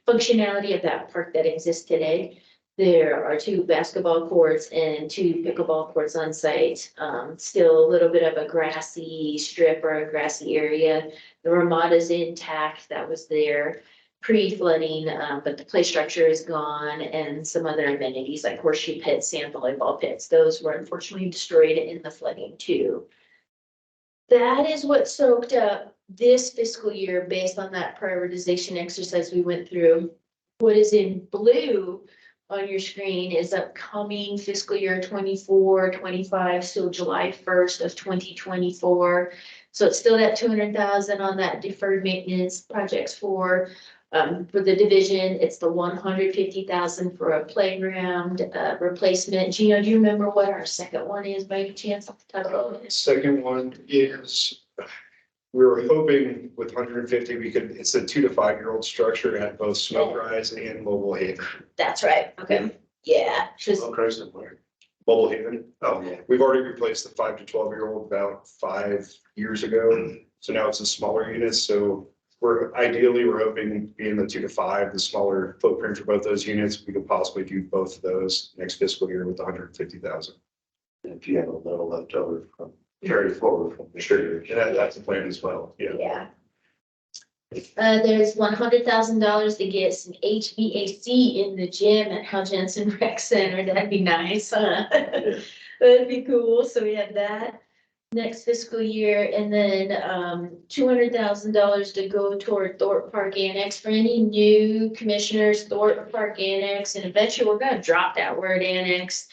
functionality of that park that exists today. There are 2 basketball courts and 2 pickleball courts on site. Still a little bit of a grassy strip or a grassy area. The Ramada's intact, that was there pre-flooding, but the play structure is gone and some other amenities like horseshoe pits, sand volleyball pits. Those were unfortunately destroyed in the flooding too. That is what soaked up this fiscal year based on that prioritization exercise we went through. What is in blue on your screen is upcoming fiscal year 24-25, so July 1st of 2024. So it's still that 200,000 on that deferred maintenance projects for the division. It's the 150,000 for a playground replacement. Gino, do you remember what our second one is by any chance? Off the top of your head? Second one is, we were hoping with 150, we could, it's a 2 to 5 year old structure at both Smoke Rise and Mobile Haven. That's right. Okay. Yeah. Just Smoke Rise and where? Mobile Haven, Oh, yeah. we've already replaced the 5 to 12 year old about 5 years ago. So now it's a smaller unit. So we're hoping being the 2 to 5, the smaller footprint for both those units, we could possibly do both of those next fiscal year with 150,000. If you have a little left over from carry forward from the sugar. And that's the plan as well. Yeah. yeah. There's $100,000 to get some HVAC in the gym at Hal Jensen Rec Center. That'd be nice, huh? That'd be cool. So we have that next fiscal year, and then $200,000 to go toward Thorpe Park Annex. For any new commissioners, Thorpe Park Annex, and eventually we're gonna drop that word annex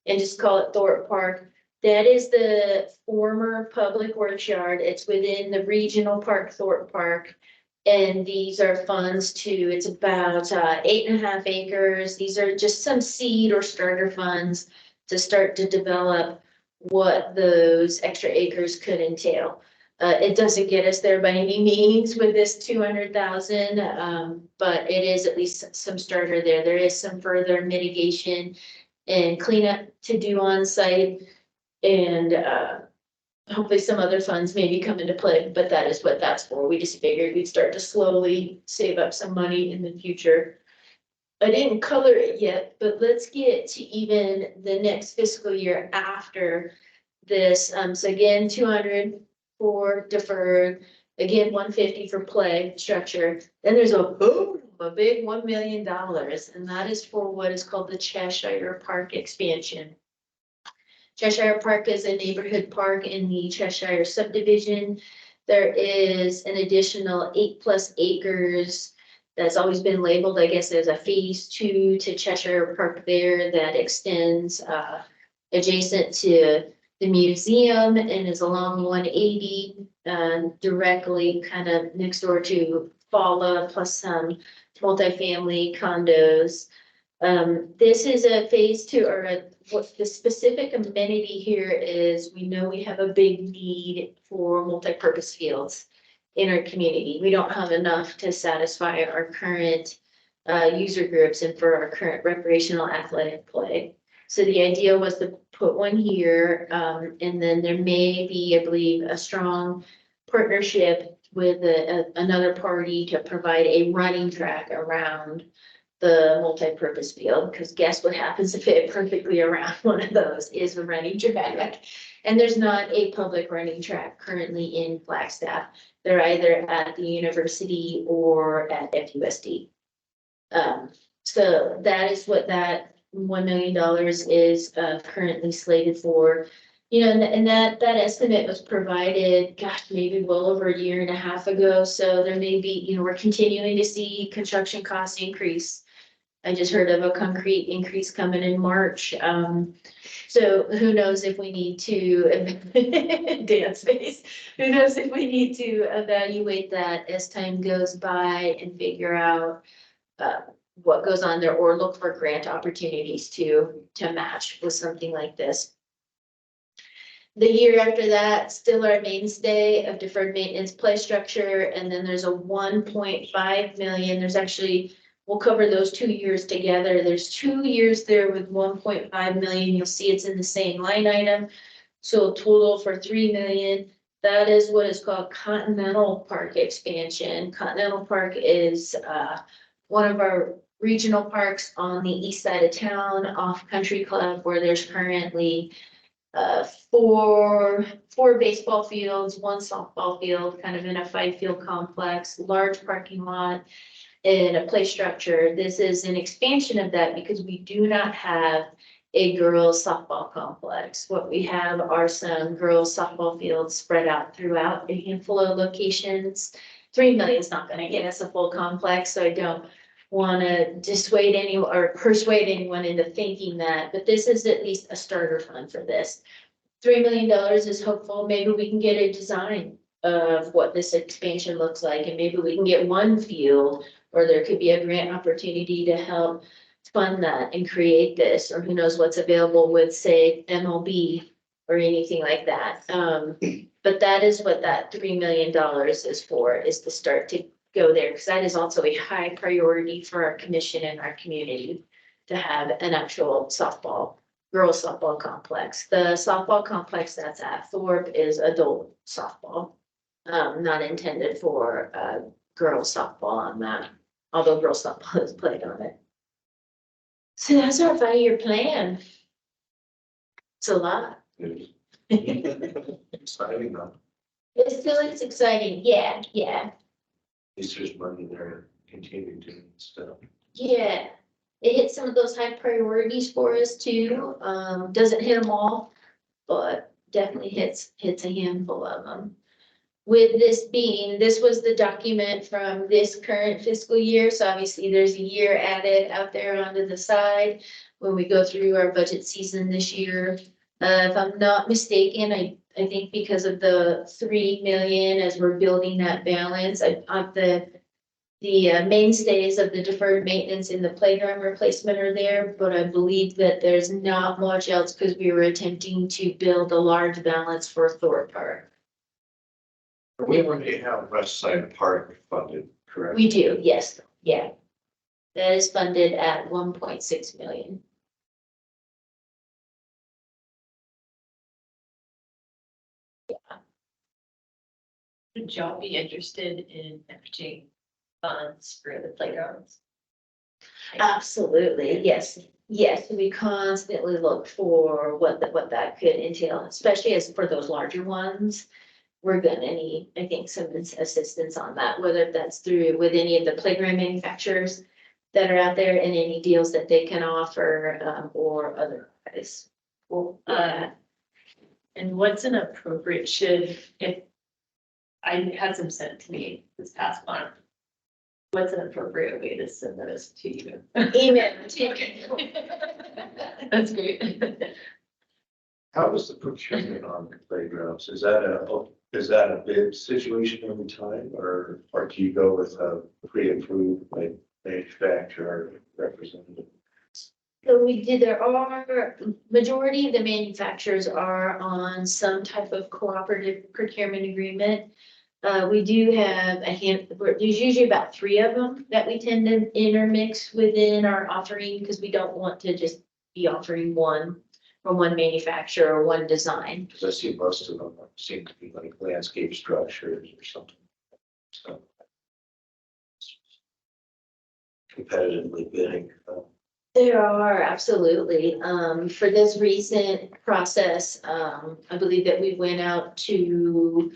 and just call it Thorpe Park. That is the former public works yard. It's within the regional park, Thorpe Park. And these are funds to, it's about 8.5 acres. These are just some seed or starter funds to start to develop what those extra acres could entail. It doesn't get us there by any means with this 200,000, but it is at least some starter there. There is some further mitigation and cleanup to do on site. And hopefully some other funds maybe come into play, but that is what that's for. We just figured we'd start to slowly save up some money in the future. I didn't color it yet, but let's get to even the next fiscal year after this. So again, 200 for deferred, again, 150 for play structure. Then there's a big $1 million, and that is for what is called the Cheshire Park expansion. Cheshire Park is a neighborhood park in the Cheshire subdivision. There is an additional 8+ acres that's always been labeled, I guess, as a phase 2 to Cheshire Park there that extends adjacent to the museum and is along 180 directly kind of next door to Fala, plus some multifamily condos. This is a phase 2, or what the specific amenity here is, we know we have a big need for multi-purpose fields in our community. We don't have enough to satisfy our current user groups and for our current recreational athletic play. So the idea was to put one here, and then there may be, I believe, a strong partnership with another party to provide a running track around the multi-purpose field, because guess what happens if it perfectly around one of those is a running track. And there's not a public running track currently in Flagstaff. They're either at the university or at FUSD. So that is what that $1 million is currently slated for. You know, and that estimate was provided, gosh, maybe well over 1.5 years ago. So there may be, you know, we're continuing to see construction costs increase. I just heard of a concrete increase coming in March. So who knows if we need to dance face, who knows if we need to evaluate that as time goes by and figure out what goes on there or look for grant opportunities to match with something like this. The year after that, still our mainstay of deferred maintenance play structure, and then there's a 1.5 million, there's actually, we'll cover those 2 years together. There's 2 years there with 1.5 million, you'll see it's in the same line item. So total for 3 million, that is what is called Continental Park expansion. Continental Park is one of our regional parks on the east side of town, off Country Club, where there's currently four baseball fields, 1 softball field, kind of in a 5-field complex, large parking lot, and a play structure. This is an expansion of that because we do not have a girls softball complex. What we have are some girls softball fields spread out throughout a handful of locations. 3 million is not gonna get us a full complex, so I don't want to dissuade anyone or persuade anyone into thinking that, but this is at least a starter fund for this. $3 million is hopeful. Maybe we can get a design of what this expansion looks like, and maybe we can get 1 field, or there could be a grant opportunity to help fund that and create this, or who knows what's available with, say, MLB or anything like that. But that is what that $3 million is for, is to start to go there, because that is also a high priority for our commission and our community to have an actual softball, girls softball complex. The softball complex that's at Thorpe is adult softball, not intended for girls softball on that, although girls softball is played on it. So that's our 5-year plan. It's a lot. Exciting, though. It still is exciting. Yeah. At least there's money there, continue doing stuff. Yeah, it hits some of those high priorities for us too. Doesn't hit them all, but definitely hits a handful of them. With this was the document from this current fiscal year, so obviously there's a year added out there onto the side when we go through our budget season this year. If I'm not mistaken, I think because of the 3 million as we're building that balance of the mainstays of the deferred maintenance and the playground replacement are there, but I believe that there's not much else because we were attempting to build a large balance for Thorpe Park. We already have West Side Park funded, correct? We do, yes, yeah. That is funded at 1.6 million. Would y'all be interested in matching funds for the playgrounds? Absolutely, yes. Yes, we constantly look for what that could entail, especially as for those larger ones. We're gonna need, I think, some assistance on that, whether that's through with any of the playground manufacturers that are out there and any deals that they can offer, or otherwise. Well, and what's an appropriate, if I had some sent to me this past month, what's an appropriate way to send those to you? Email. That's great. How is the procurement on the playgrounds? Is that a bid situation every time, or do you go with a pre-approved like manufacturer representative? So there are, majority of the manufacturers are on some type of cooperative procurement agreement. We do have there's usually about 3 of them that we tend to intermix within our offering, because we don't want to just be offering one from one manufacturer or one design. Because I see most of them seem to be like landscape structures or something. So competitively bidding. There are, absolutely. For this recent process, I believe that we went out to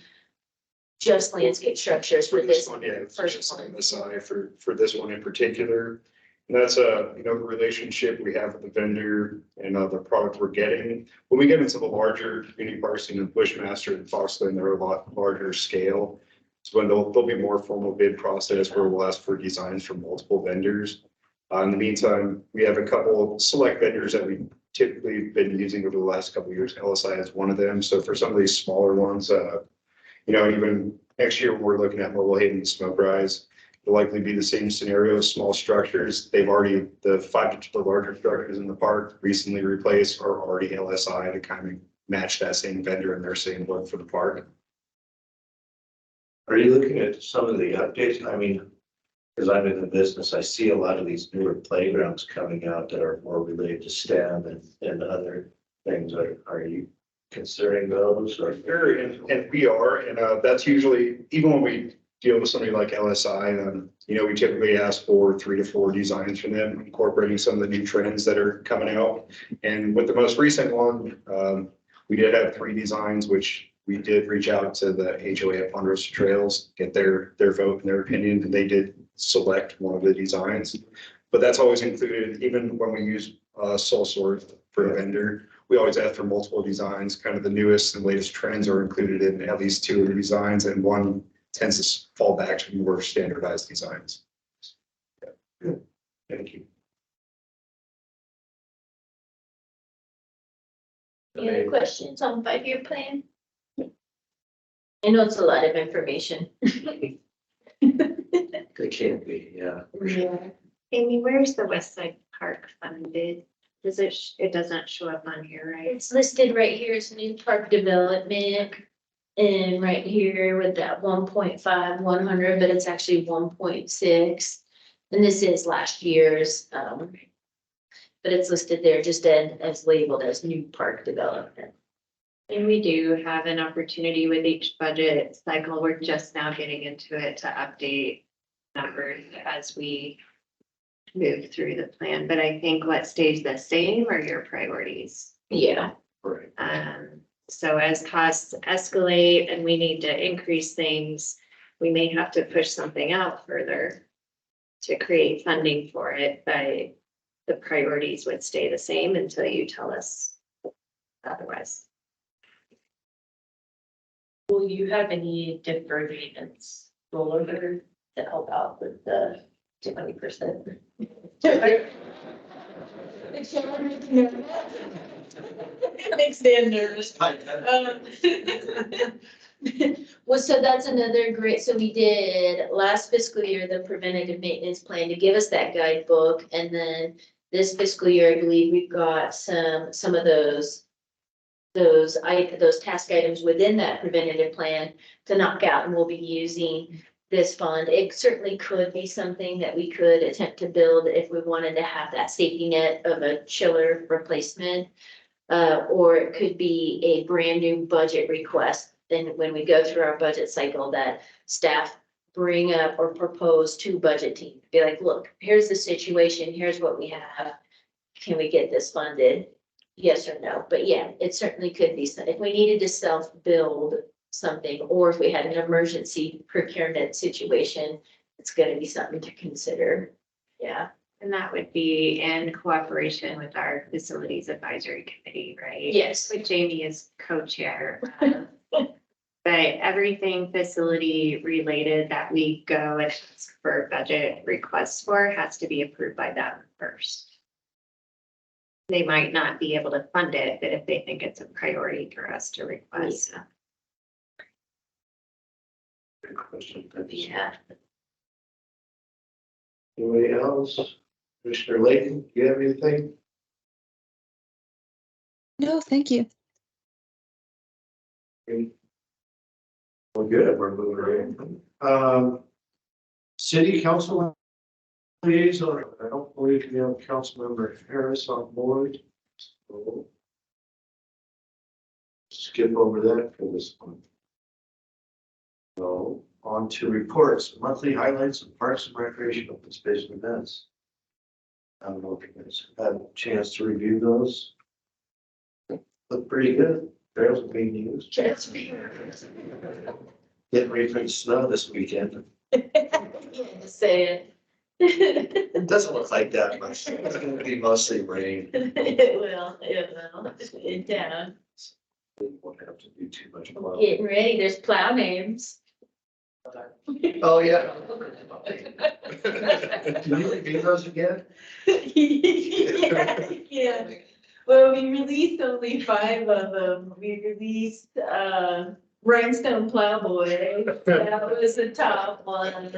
just landscape structures for this. One, yeah, first just one. on the side for this one in particular. And that's a, relationship we have with the vendor and the product we're getting. When we get into the larger community parks, Bushmaster and Foxland, they're a lot larger scale. So when there'll be more formal bid process where we'll ask for designs from multiple vendors. In the meantime, we have a couple select vendors that we've typically been using over the last couple of years. LSI is one of them. So for some of these smaller ones, even next year, we're looking at Mobile Haven Smoke Rise. will likely be the same scenario, small structures. They've already, the the larger structures in the park recently replaced are already LSI to kind of match that same vendor and their same look for the park. Are you looking at some of the updates? I mean, because I'm in the business, I see a lot of these newer playgrounds coming out that are more related to STEM and other things. Are you considering those or? Sure, and we are, and that's usually, even when we deal with somebody like LSI, you know, we typically ask for 3 to 4 designs from them, incorporating some of the new trends that are coming out. And with the most recent one, we did have 3 designs, which we did reach out to the HOA at Ponderosa Trails, get their vote and their opinion, and they did select one of the designs. But that's always included, even when we use sole source for a vendor, we always ask for multiple designs. Kind of the newest and latest trends are included in at least 2 of the designs, and one tends to fall back to more standardized designs. Thank you. Any other questions on 5-year plan? I know it's a lot of information. It can't be, yeah. Yeah. Amy, where's the West Side Park funded? Does it, it doesn't show up on here, right? It's listed right here as new park development. And right here with that 1.5, 100, but it's actually 1.6. And this is last year's, but it's listed there just as labeled as new park development. And we do have an opportunity with each budget cycle. We're just now getting into it to update numbers as we move through the plan. But I think what stays the same are your priorities. Yeah. Right. So as costs escalate and we need to increase things, we may have to push something out further to create funding for it, but the priorities would stay the same until you tell us otherwise. Will you have any deferred maintenance rollover to help out with the 20%? It makes Dan nervous. Well, so that's another great, so we did last fiscal year, the preventative maintenance plan to give us that guidebook. And then this fiscal year, I believe we've got some of those task items within that preventative plan to knock out, and we'll be using this fund. It certainly could be something that we could attempt to build if we wanted to have that safety net of a chiller replacement. Or it could be a brand new budget request. Then when we go through our budget cycle, that staff bring up or propose to budget team, be like, look, here's the situation, here's what we have. Can we get this funded? Yes or no? But yeah, it certainly could be some, if we needed to self-build something, or if we had an emergency procurement situation, it's gonna be something to consider. Yeah. And that would be in cooperation with our facilities advisory committee, right? Yes. Which Jamie is co-chair. But everything facility related that we go and ask for budget requests for has to be approved by them first. They might not be able to fund it, but if they think it's a priority for us to request. Good question. Yeah. Anybody else? Commissioner Layton, do you have anything? No, thank you. Well, good, we're moving right. City council liaison, I don't believe we have Councilmember Harris on board. So skip over that for this one. So on to reports, monthly highlights of parks and recreation open space and events. I don't know if you guys had a chance to review those. Look pretty good. Trails are being used. Getting ready for the snow this weekend. Say it. It doesn't look like that much. It's gonna be mostly rain. It will, in town. We won't have to do too much. plowing. Getting ready, there's plow names. Oh, yeah. Can you review those again? Yeah, well, we released only 5 of them. We released, Rhinestone Plowboy, that was the top one.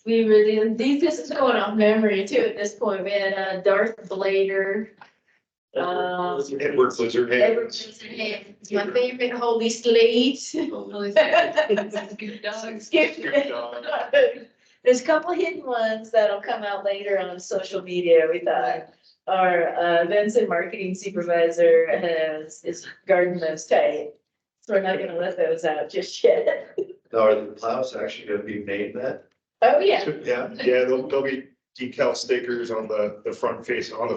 We really, this is going off memory too at this point. We had Darth Blader. Edward Blizzard Edward Hands. Scissorhands, my favorite Holy Slate. Good dogs. Skip Dog. There's a couple hidden ones that'll come out later on social media, we thought. Our Vincent marketing supervisor is guarding those tight. So we're not gonna let those out just yet. Now, are the plows actually gonna be made that? Oh, yeah. Yeah. Yeah, there'll be decal stickers on the front face, on the.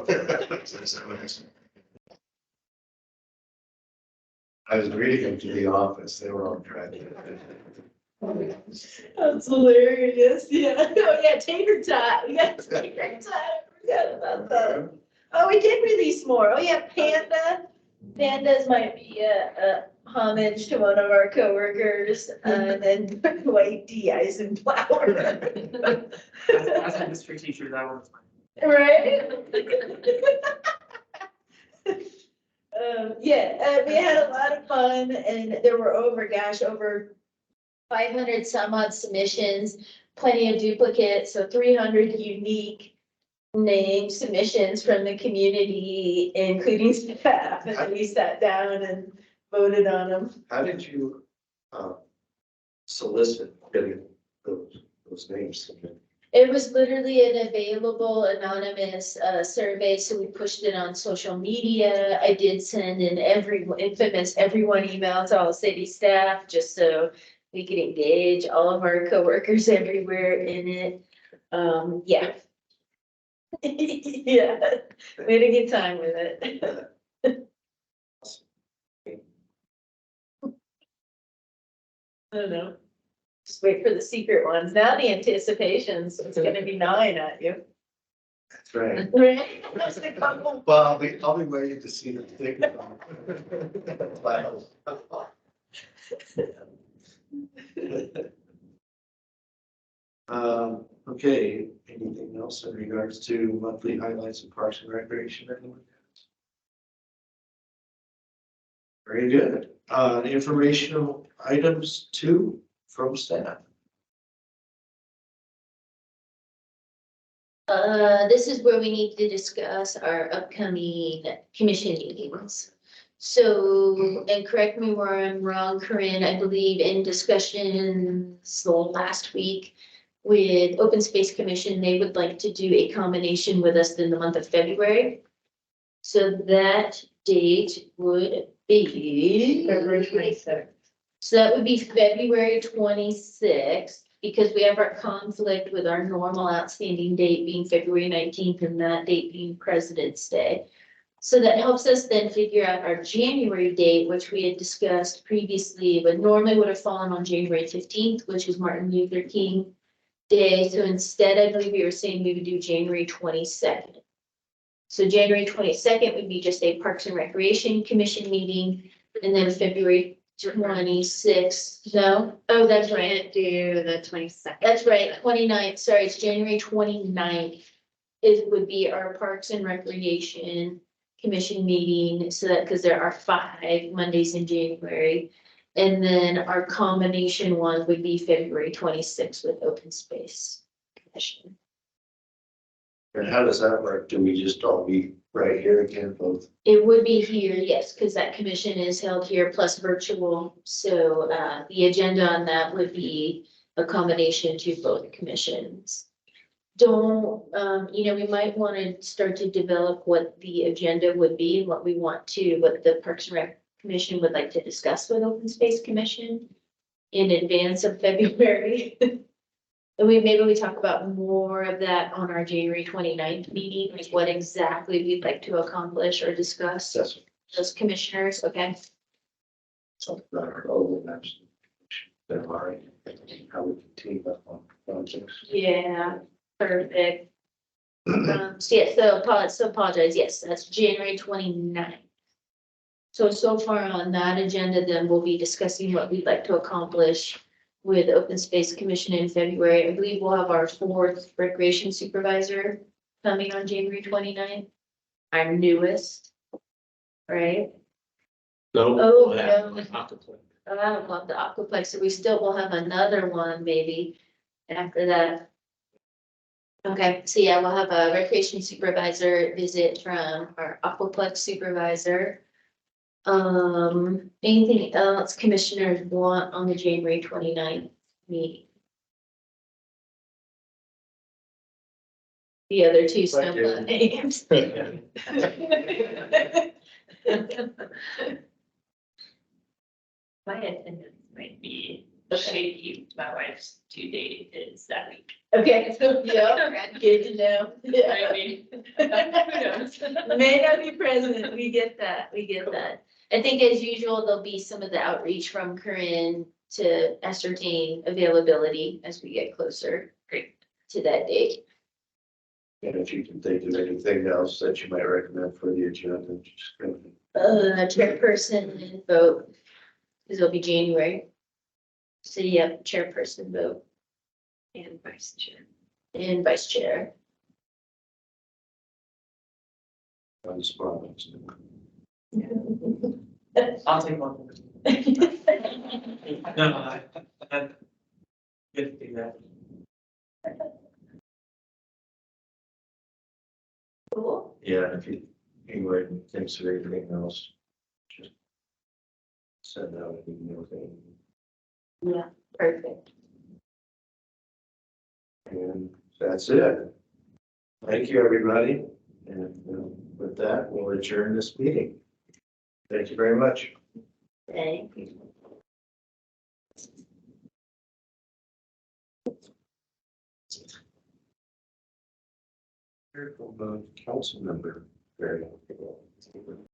I was reading them to the office, they were on track. That's hilarious, yeah. Oh, yeah, Tater Tot, we got Tater Tot, I forgot about that. Oh, we did release more. Oh, yeah, Panda. Pandas might be a homage to one of our coworkers, and then white de-Eisenflower. As a history teacher, that one's mine. Right? We had a lot of fun, and there were over 500 some odd submissions, plenty of duplicates, so 300 unique name submissions from the community, including staff, and then we sat down and voted on them. How did you, solicit getting those names? It was literally an available anonymous survey, so we pushed it on social media. I did send in everyone email to all city staff, just so we could engage all of our coworkers everywhere in it. Yeah. Yeah, we had a good time with it. I don't know. Just wait for the secret ones. Now the anticipations, it's gonna be gnawing at you. That's right. Right? That's the couple. Well, I'll be waiting to see the sticker on the plows. Okay, anything else in regards to monthly highlights of Parks and Recreation? Anyone? Very good. Informational items 2 from staff. This is where we need to discuss our upcoming commission meetings. So, and correct me where I'm wrong, Corinne, I believe in discussions last week with Open Space Commission, they would like to do a combination with us in the month of February. So that date would be February 26th. So that would be February 26th, because we have our conflict with our normal outstanding date being February 19th and that date being President's Day. So that helps us then figure out our January date, which we had discussed previously, but normally would have fallen on January 15th, which is Martin Luther King Day. So instead, I believe we were saying we would do January 22nd. So January 22nd would be just a Parks and Recreation Commission meeting, and then February 26th, no? Oh, that's right. Can't do the 22nd. That's right, 29th. Sorry, it's January 29th. It would be our Parks and Recreation Commission meeting, so that, because there are 5 Mondays in January. And then our combination one would be February 26th with Open Space Commission. And how does that work? Do we just all meet right here again, both? It would be here, yes, because that commission is held here plus virtual. So the agenda on that would be a combination to both commissions. Don't, we might want to start to develop what the agenda would be and what the Parks and Rec Commission would like to discuss with Open Space Commission in advance of February. And maybe we talk about more of that on our January 29th meeting, like what exactly we'd like to accomplish or discuss That's those commissioners, okay? something that our old maps. They're already, how we can team up on projects. Yeah, perfect. So apologize, yes, that's January 29th. So far on that agenda, then we'll be discussing what we'd like to accomplish with Open Space Commission in February. I believe we'll have our 4th recreation supervisor coming on January 29th. Our newest, right? No. Oh, yeah, no. contemplate. I don't want the aquaplex, so we still will have another one maybe after that. Okay, so yeah, we'll have a recreation supervisor visit from our aquaplex supervisor. Anything else commissioners want on the January 29th meeting? The other two Thank you. snowplow names. My attendance might be shaky. My wife's due date is that week. Okay, yeah, good to know. I mean, who knows? May not be present, we get that, we get that. I think as usual, there'll be some of the outreach from Corinne to ascertain availability as we get closer. Great. To that date. And if you can think of anything else that you might recommend for the agenda, just go ahead. Chairperson and vote, because it'll be January. So yeah, chairperson vote And vice chair. and vice chair. On the spot. I'll take one. No, I good to do that. Cool. Yeah, if you, anyway, thinks of anything else, just send out an email thing. Yeah, perfect. And that's it. Thank you, everybody. And with that, we'll adjourn this meeting. Thank you very much. Thank you. Council member, very helpful.